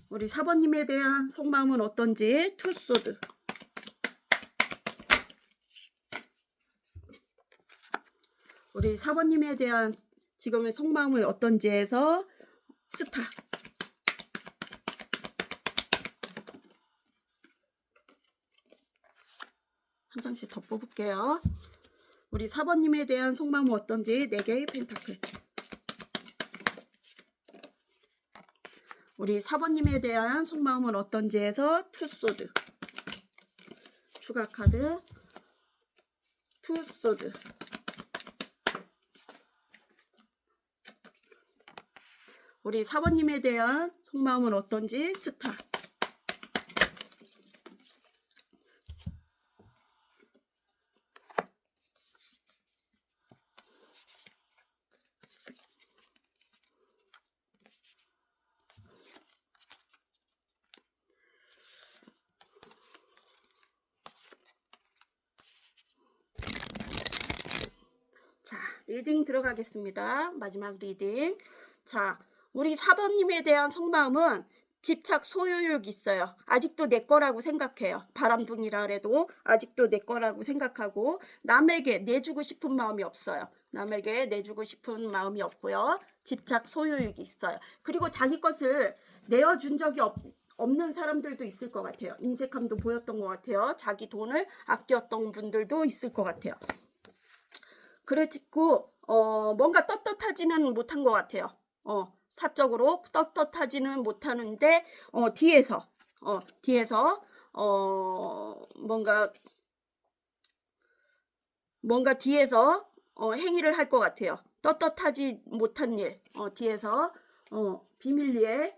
우리 4번님에 대한 속마음은 어떤지. 투소드. 우리 4번님에 대한 지금의 속마음은 어떤지 해서 스타. 한 장씩 더 뽑을게요. 우리 4번님에 대한 속마음은 어떤지 4개의 펜타클. 우리 4번님에 대한 속마음은 어떤지 해서 투소드. 추가 카드 투소드. 우리 4번님에 대한 속마음은 어떤지 스타. 자, 리딩 들어가겠습니다. 마지막 리딩. 자, 우리 4번님에 대한 속마음은 집착 소유욕 있어요. 아직도 내 거라고 생각해요. 바람둥이라 그래도 아직도 내 거라고 생각하고 남에게 내주고 싶은 마음이 없어요. 남에게 내주고 싶은 마음이 없고요. 집착 소유욕이 있어요. 그리고 자기 것을 내어준 적이 없는 사람들도 있을 것 같아요. 인색함도 보였던 것 같아요. 자기 돈을 아꼈던 분들도 있을 것 같아요. 그래지고 뭔가 떳떳하지는 못한 것 같아요. 사적으로 떳떳하지는 못하는데 뒤에서 뭔가 뒤에서 행위를 할 것 같아요. 떳떳하지 못한 일 뒤에서 비밀리에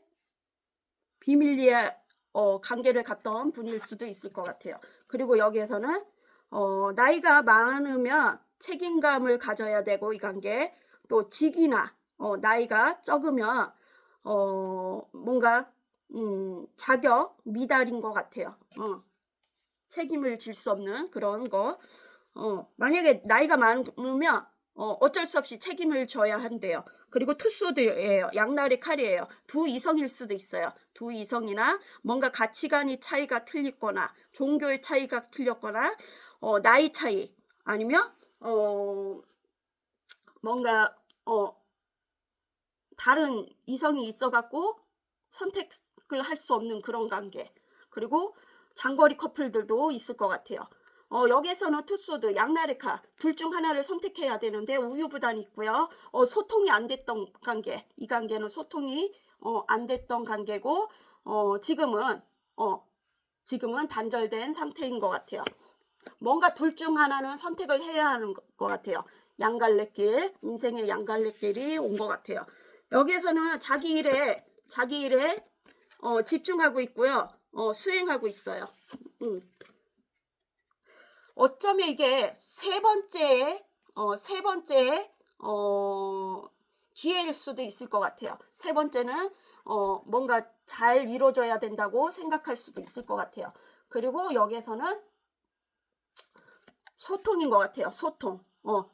관계를 갖던 분일 수도 있을 것 같아요. 그리고 여기에서는 나이가 많으면 책임감을 가져야 되고 이 관계, 또 직이나 나이가 적으면 뭔가 자격 미달인 것 같아요. 책임을 질 수 없는 그런 거. 만약에 나이가 많으면 어쩔 수 없이 책임을 져야 한대요. 그리고 투소드예요. 양날의 칼이에요. 두 이성일 수도 있어요. 두 이성이나 뭔가 가치관이 차이가 틀리거나 종교의 차이가 틀렸거나 나이 차이 아니면 뭔가 다른 이성이 있어갖고 생각을 할 수 없는 그런 관계. 그리고 장거리 커플들도 있을 것 같아요. 여기에서는 투소드, 양나레카 둘 중 하나를 선택해야 되는데 우유부단이 있고요. 소통이 안 됐던 관계. 이 관계는 소통이 안 됐던 관계고 지금은 단절된 상태인 것 같아요. 뭔가 둘 중 하나는 선택을 해야 하는 것 같아요. 양갈래길, 인생의 양갈래길이 온 것 같아요. 여기에서는 자기 일에 집중하고 있고요. 수행하고 있어요. 어쩌면 이게 세 번째 기회일 수도 있을 것 같아요. 세 번째는 뭔가 잘 이루어져야 된다고 생각할 수도 있을 것 같아요. 그리고 여기에서는 소통인 것 같아요.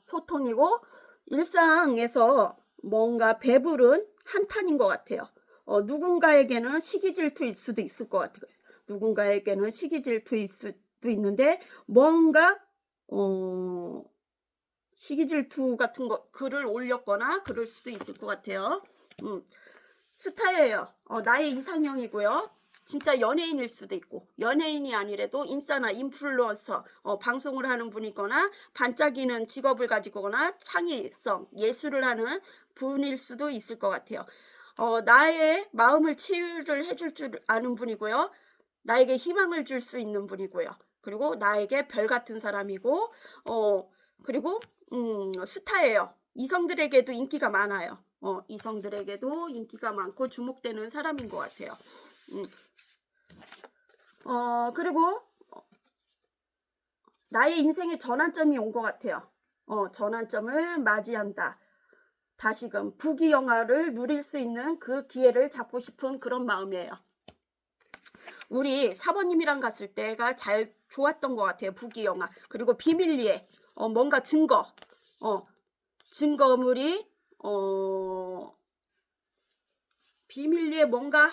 소통이고 일상에서 뭔가 배부른 한탄인 것 같아요. 누군가에게는 시기질투일 수도 있을 것 같아요. 누군가에게는 시기질투일 수도 있는데 뭔가 시기질투 같은 거 글을 올렸거나 그럴 수도 있을 것 같아요. 스타예요. 나의 이상형이고요. 진짜 연예인일 수도 있고 연예인이 아니래도 인싸나 인플루언서 방송을 하는 분이거나 반짝이는 직업을 가지거나 창의성 예술을 하는 분일 수도 있을 것 같아요. 나의 마음을 치유를 해줄 줄 아는 분이고요. 나에게 희망을 줄 수 있는 분이고요. 그리고 나에게 별 같은 사람이고 그리고 스타예요. 이성들에게도 인기가 많아요. 이성들에게도 인기가 많고 주목되는 사람인 것 같아요. 그리고 나의 인생의 전환점이 온 것 같아요. 전환점을 맞이한다. 다시금 부귀영화를 누릴 수 있는 그 기회를 잡고 싶은 그런 마음이에요. 우리 사모님이랑 갔을 때가 잘 좋았던 것 같아요. 부귀영화. 그리고 비밀리에 뭔가 증거물이 비밀리에 뭔가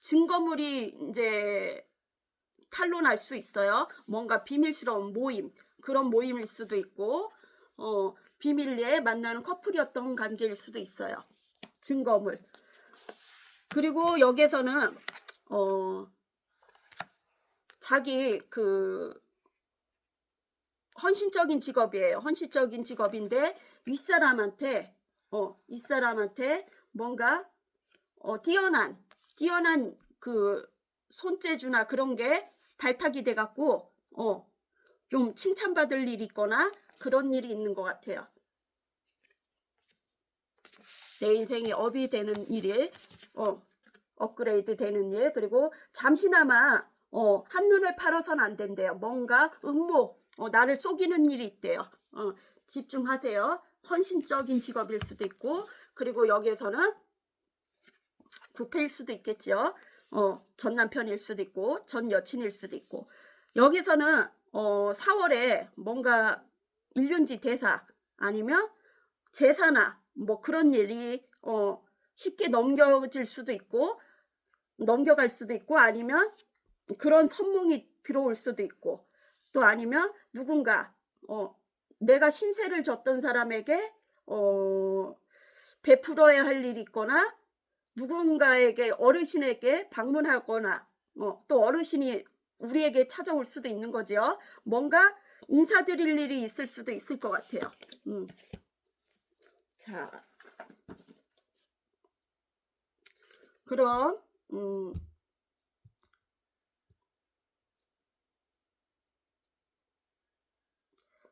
증거물이 이제 탄로날 수 있어요. 뭔가 비밀스러운 모임, 그런 모임일 수도 있고 비밀리에 만나는 커플이었던 관계일 수도 있어요. 증거물. 그리고 여기에서는 자기 헌신적인 직업이에요. 헌신적인 직업인데 윗사람한테 뭔가 뛰어난 그 손재주나 그런 게 발탁이 돼 갖고 좀 칭찬받을 일이 있거나 그런 일이 있는 것 같아요. 내 인생이 업이 되는 일이 업그레이드 되는 일. 그리고 잠시나마 한눈을 팔아서는 안 된대요. 뭔가 음모 나를 속이는 일이 있대요. 집중하세요. 헌신적인 직업일 수도 있고 그리고 여기에서는 부패일 수도 있겠죠. 전 남편일 수도 있고 전 여친일 수도 있고 여기서는 4월에 뭔가 일륜지 대사 아니면 제사나 뭐 그런 일이 쉽게 넘겨질 수도 있고 넘겨갈 수도 있고 아니면 그런 선몽이 들어올 수도 있고 또 아니면 누군가 내가 신세를 졌던 사람에게 베풀어야 할 일이 있거나 누군가에게 어르신에게 방문하거나 또 어르신이 우리에게 찾아올 수도 있는 거죠. 뭔가 인사드릴 일이 있을 수도 있을 것 같아요. 자, 그럼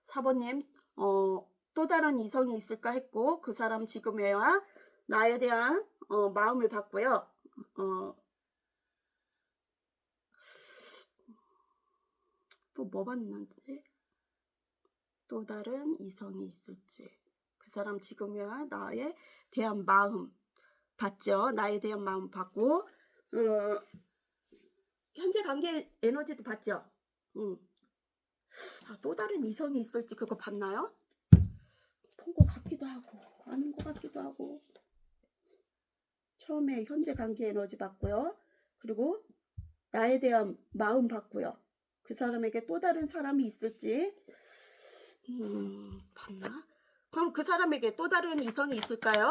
사모님 또 다른 이성이 있을까 했고 그 사람 지금에야 나에 대한 마음을 받고요. 또 뭐 봤는지 또 다른 이성이 있을지 그 사람 지금에야 나에 대한 마음 받죠. 나에 대한 마음 받고 현재 관계 에너지도 받죠. 또 다른 이성이 있을지 그거 봤나요? 본 것 같기도 하고 아닌 것 같기도 하고 처음에 현재 관계 에너지 받고요. 그리고 나에 대한 마음 받고요. 그 사람에게 또 다른 사람이 있을지 봤나? 그럼 그 사람에게 또 다른 이성이 있을까요?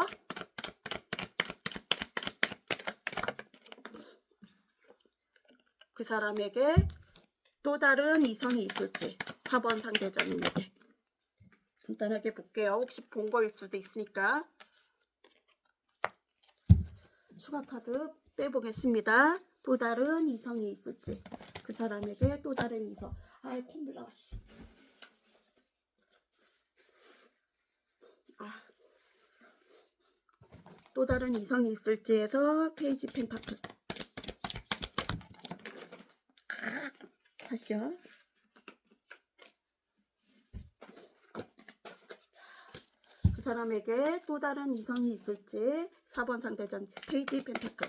그 사람에게 또 다른 이성이 있을지. 4번 상대자님에게. 간단하게 볼게요. 혹시 본 거일 수도 있으니까. 추가 카드 빼보겠습니다. 또 다른 이성이 있을지. 그 사람에게 또 다른 이성. 아이 콧물 나와 씨. 또 다른 이성이 있을지에서 페이지 펜타클. 다시요. 자, 그 사람에게 또 다른 이성이 있을지. 4번 상대전 페이지 펜타클.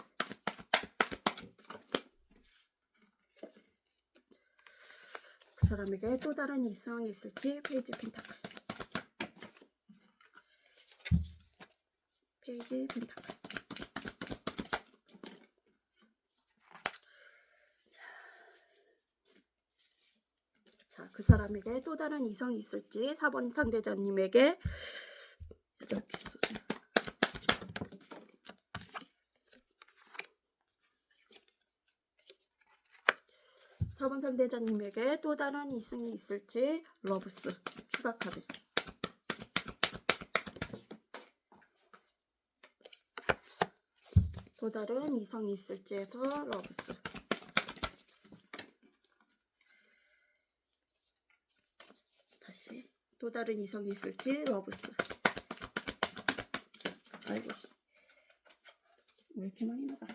그 사람에게 또 다른 이성이 있을지. 페이지 펜타클. 페이지 펜타클. 자, 그 사람에게 또 다른 이성이 있을지. 4번 상대자님에게 8개 쏘죠. 사번 상대자님에게 또 다른 이성이 있을지. 러브스 추가 카드. 또 다른 이성이 있을지에서 러브스. 다시 또 다른 이성이 있을지. 러브스. 아이고 씨. 왜 이렇게 많이 나가?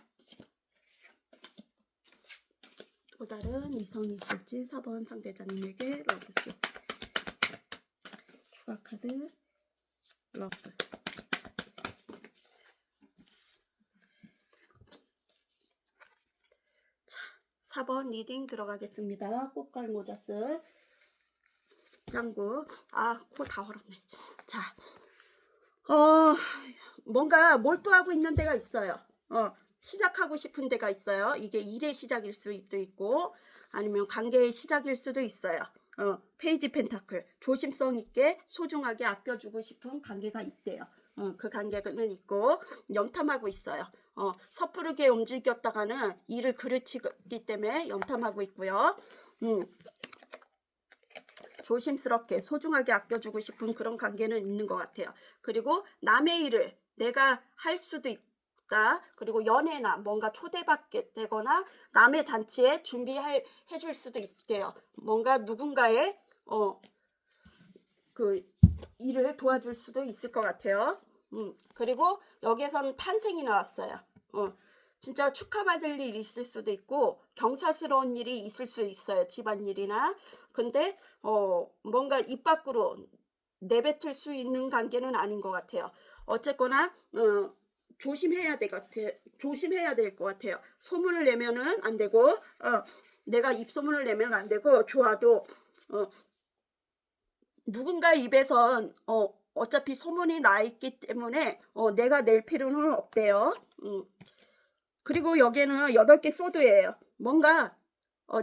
또 다른 이성이 있을지. 4번 상대자님에게 러브스. 추가 카드. 러브스. 자, 4번 리딩 들어가겠습니다. 꽃갈 모자 쓸 짱구. 아, 코 다 얼었네. 자, 뭔가 몰두하고 있는 데가 있어요. 시작하고 싶은 데가 있어요. 이게 일의 시작일 수도 있고 아니면 관계의 시작일 수도 있어요. 페이지 펜타클. 조심성 있게 소중하게 아껴주고 싶은 관계가 있대요. 그 관계는 있고 염탐하고 있어요. 섣부르게 움직였다가는 일을 그르치기 때문에 염탐하고 있고요. 조심스럽게 소중하게 아껴주고 싶은 그런 관계는 있는 것 같아요. 그리고 남의 일을 내가 할 수도 있다. 그리고 연애나 뭔가 초대받게 되거나 남의 잔치에 해줄 수도 있대요. 뭔가 누군가의 그 일을 도와줄 수도 있을 것 같아요. 그리고 여기에서는 탄생이 나왔어요. 진짜 축하받을 일이 있을 수도 있고 경사스러운 일이 있을 수 있어요. 집안일이나. 근데 뭔가 입 밖으로 내뱉을 수 있는 관계는 아닌 것 같아요. 어쨌거나 조심해야 될 것 같아요. 소문을 내면은 안 되고 내가 입소문을 내면 안 되고 좋아도 누군가 입에선 어차피 소문이 나 있기 때문에 내가 낼 필요는 없대요. 그리고 여기는 8개 소드예요. 뭔가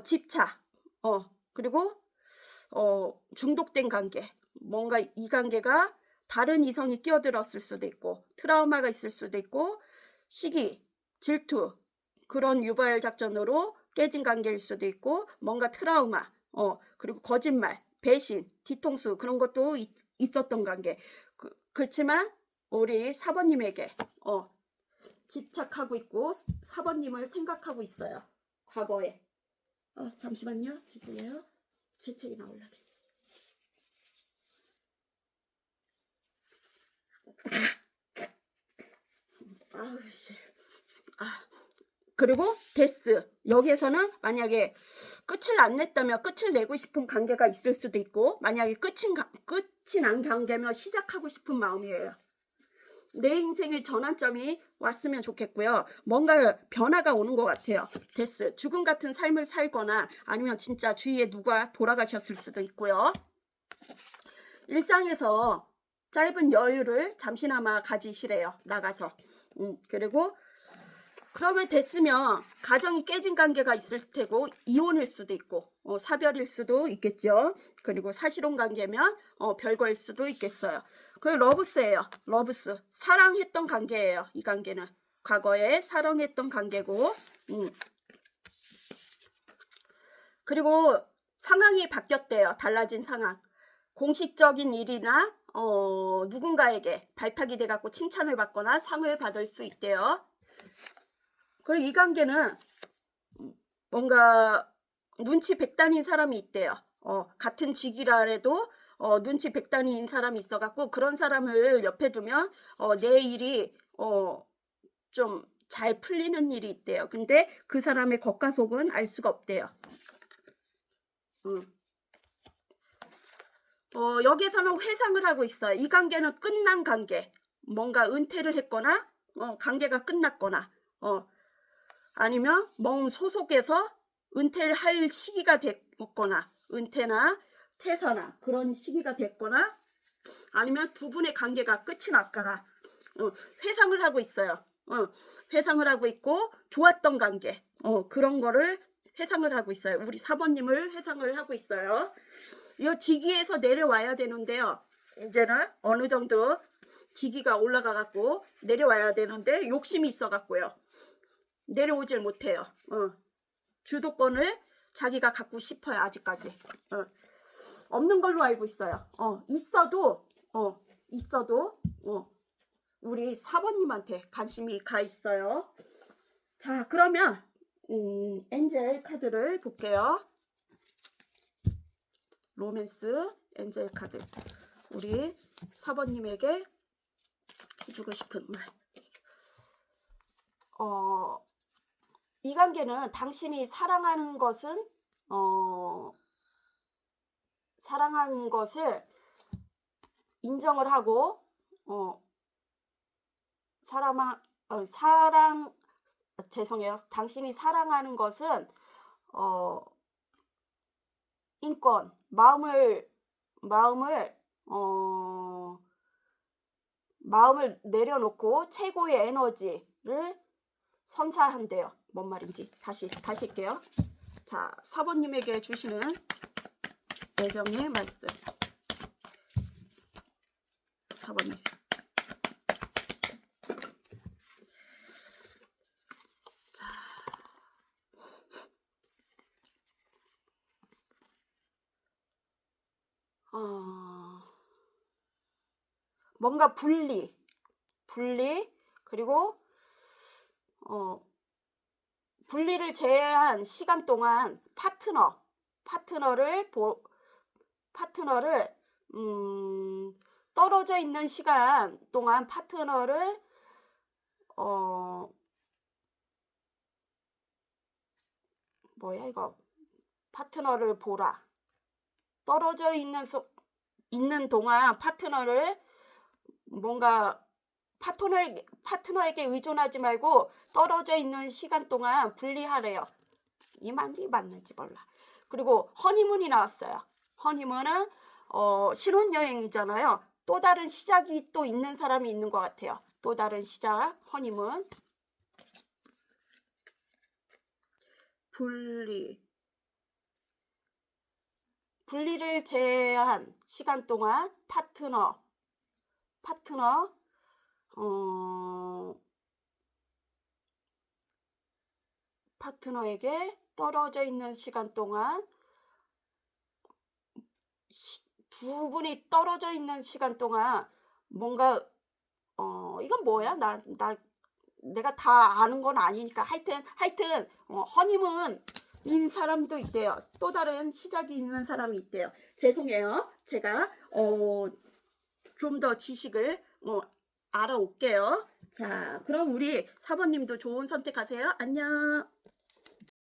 집착, 그리고 중독된 관계, 뭔가 이 관계가 다른 이성이 끼어들었을 수도 있고 트라우마가 있을 수도 있고 시기, 질투 그런 유발 작전으로 깨진 관계일 수도 있고 뭔가 트라우마, 그리고 거짓말, 배신, 뒤통수 그런 것도 있었던 관계. 그렇지만 우리 4번님에게 집착하고 있고 4번님을 생각하고 있어요. 과거에. 잠시만요. 죄송해요. 제 책이 나오려네. 아우씨. 그리고 데스. 여기에서는 만약에 끝을 안 냈다면 끝을 내고 싶은 관계가 있을 수도 있고 만약에 끝이 난 관계면 시작하고 싶은 마음이에요. 내 인생의 전환점이 왔으면 좋겠고요. 뭔가 변화가 오는 것 같아요. 데스. 죽음 같은 삶을 살거나 아니면 진짜 주위에 누가 돌아가셨을 수도 있고요. 일상에서 짧은 여유를 잠시나마 가지시래요. 나가서. 그리고 그러면 됐으면 가정이 깨진 관계가 있을 테고 이혼일 수도 있고 사별일 수도 있겠죠. 그리고 사실혼 관계면 별거일 수도 있겠어요. 그 러브스예요. 러브스. 사랑했던 관계예요. 이 관계는 과거에 사랑했던 관계고 그리고 상황이 바뀌었대요. 달라진 상황. 공식적인 일이나 누군가에게 발탁이 돼갖고 칭찬을 받거나 상을 받을 수 있대요. 그리고 이 관계는 뭔가 눈치 백단인 사람이 있대요. 같은 직이라 해도 눈치 백단인 사람이 있어갖고 그런 사람을 옆에 두면 내 일이 좀 잘 풀리는 일이 있대요. 근데 그 사람의 겉과 속은 알 수가 없대요. 여기에서는 회상을 하고 있어요. 이 관계는 끝난 관계. 뭔가 은퇴를 했거나 관계가 끝났거나 아니면 뭔 소속에서 은퇴를 할 시기가 됐거나 은퇴나 퇴사나 그런 시기가 됐거나 아니면 두 분의 관계가 끝이 났거나 회상을 하고 있어요. 회상을 하고 있고 좋았던 관계 그런 거를 회상을 하고 있어요. 우리 사모님을 회상을 하고 있어요. 이 직위에서 내려와야 되는데요. 이제는 어느 정도 직위가 올라가 갖고 내려와야 되는데 욕심이 있어 갖고요. 내려오질 못해요. 주도권을 자기가 갖고 싶어요. 아직까지. 없는 걸로 알고 있어요. 있어도 우리 사모님한테 관심이 가 있어요. 자, 그러면 엔젤 카드를 볼게요. 로맨스 엔젤 카드. 우리 사모님에게 해주고 싶은 말. 이 관계는 당신이 사랑하는 것은 사랑하는 것을 인정을 하고 죄송해요. 당신이 사랑하는 것은 인권, 마음을 내려놓고 최고의 에너지를 선사한대요. 뭔 말인지 다시 할게요. 자, 사모님에게 주시는 애정의 말씀. 사모님. 자, 뭔가 분리 그리고 분리를 제외한 시간 동안 파트너를 떨어져 있는 시간 동안 파트너를 파트너를 보라. 떨어져 있는 동안 파트너를 뭔가 파트너에게 의존하지 말고 떨어져 있는 시간 동안 분리하래요. 이 말이 맞는지 몰라. 그리고 허니문이 나왔어요. 허니문은 신혼여행이잖아요. 또 다른 시작이 또 있는 사람이 있는 것 같아요. 또 다른 시작, 허니문. 분리를 제외한 시간 동안 파트너에게 떨어져 있는 시간 동안 두 분이 떨어져 있는 시간 동안 뭔가 이건 뭐야? 내가 다 아는 건 아니니까 하여튼 허니문인 사람도 있대요. 또 다른 시작이 있는 사람이 있대요. 죄송해요. 제가 좀 더 지식을 알아올게요. 자, 그럼 우리 사모님도 좋은 선택하세요. 안녕.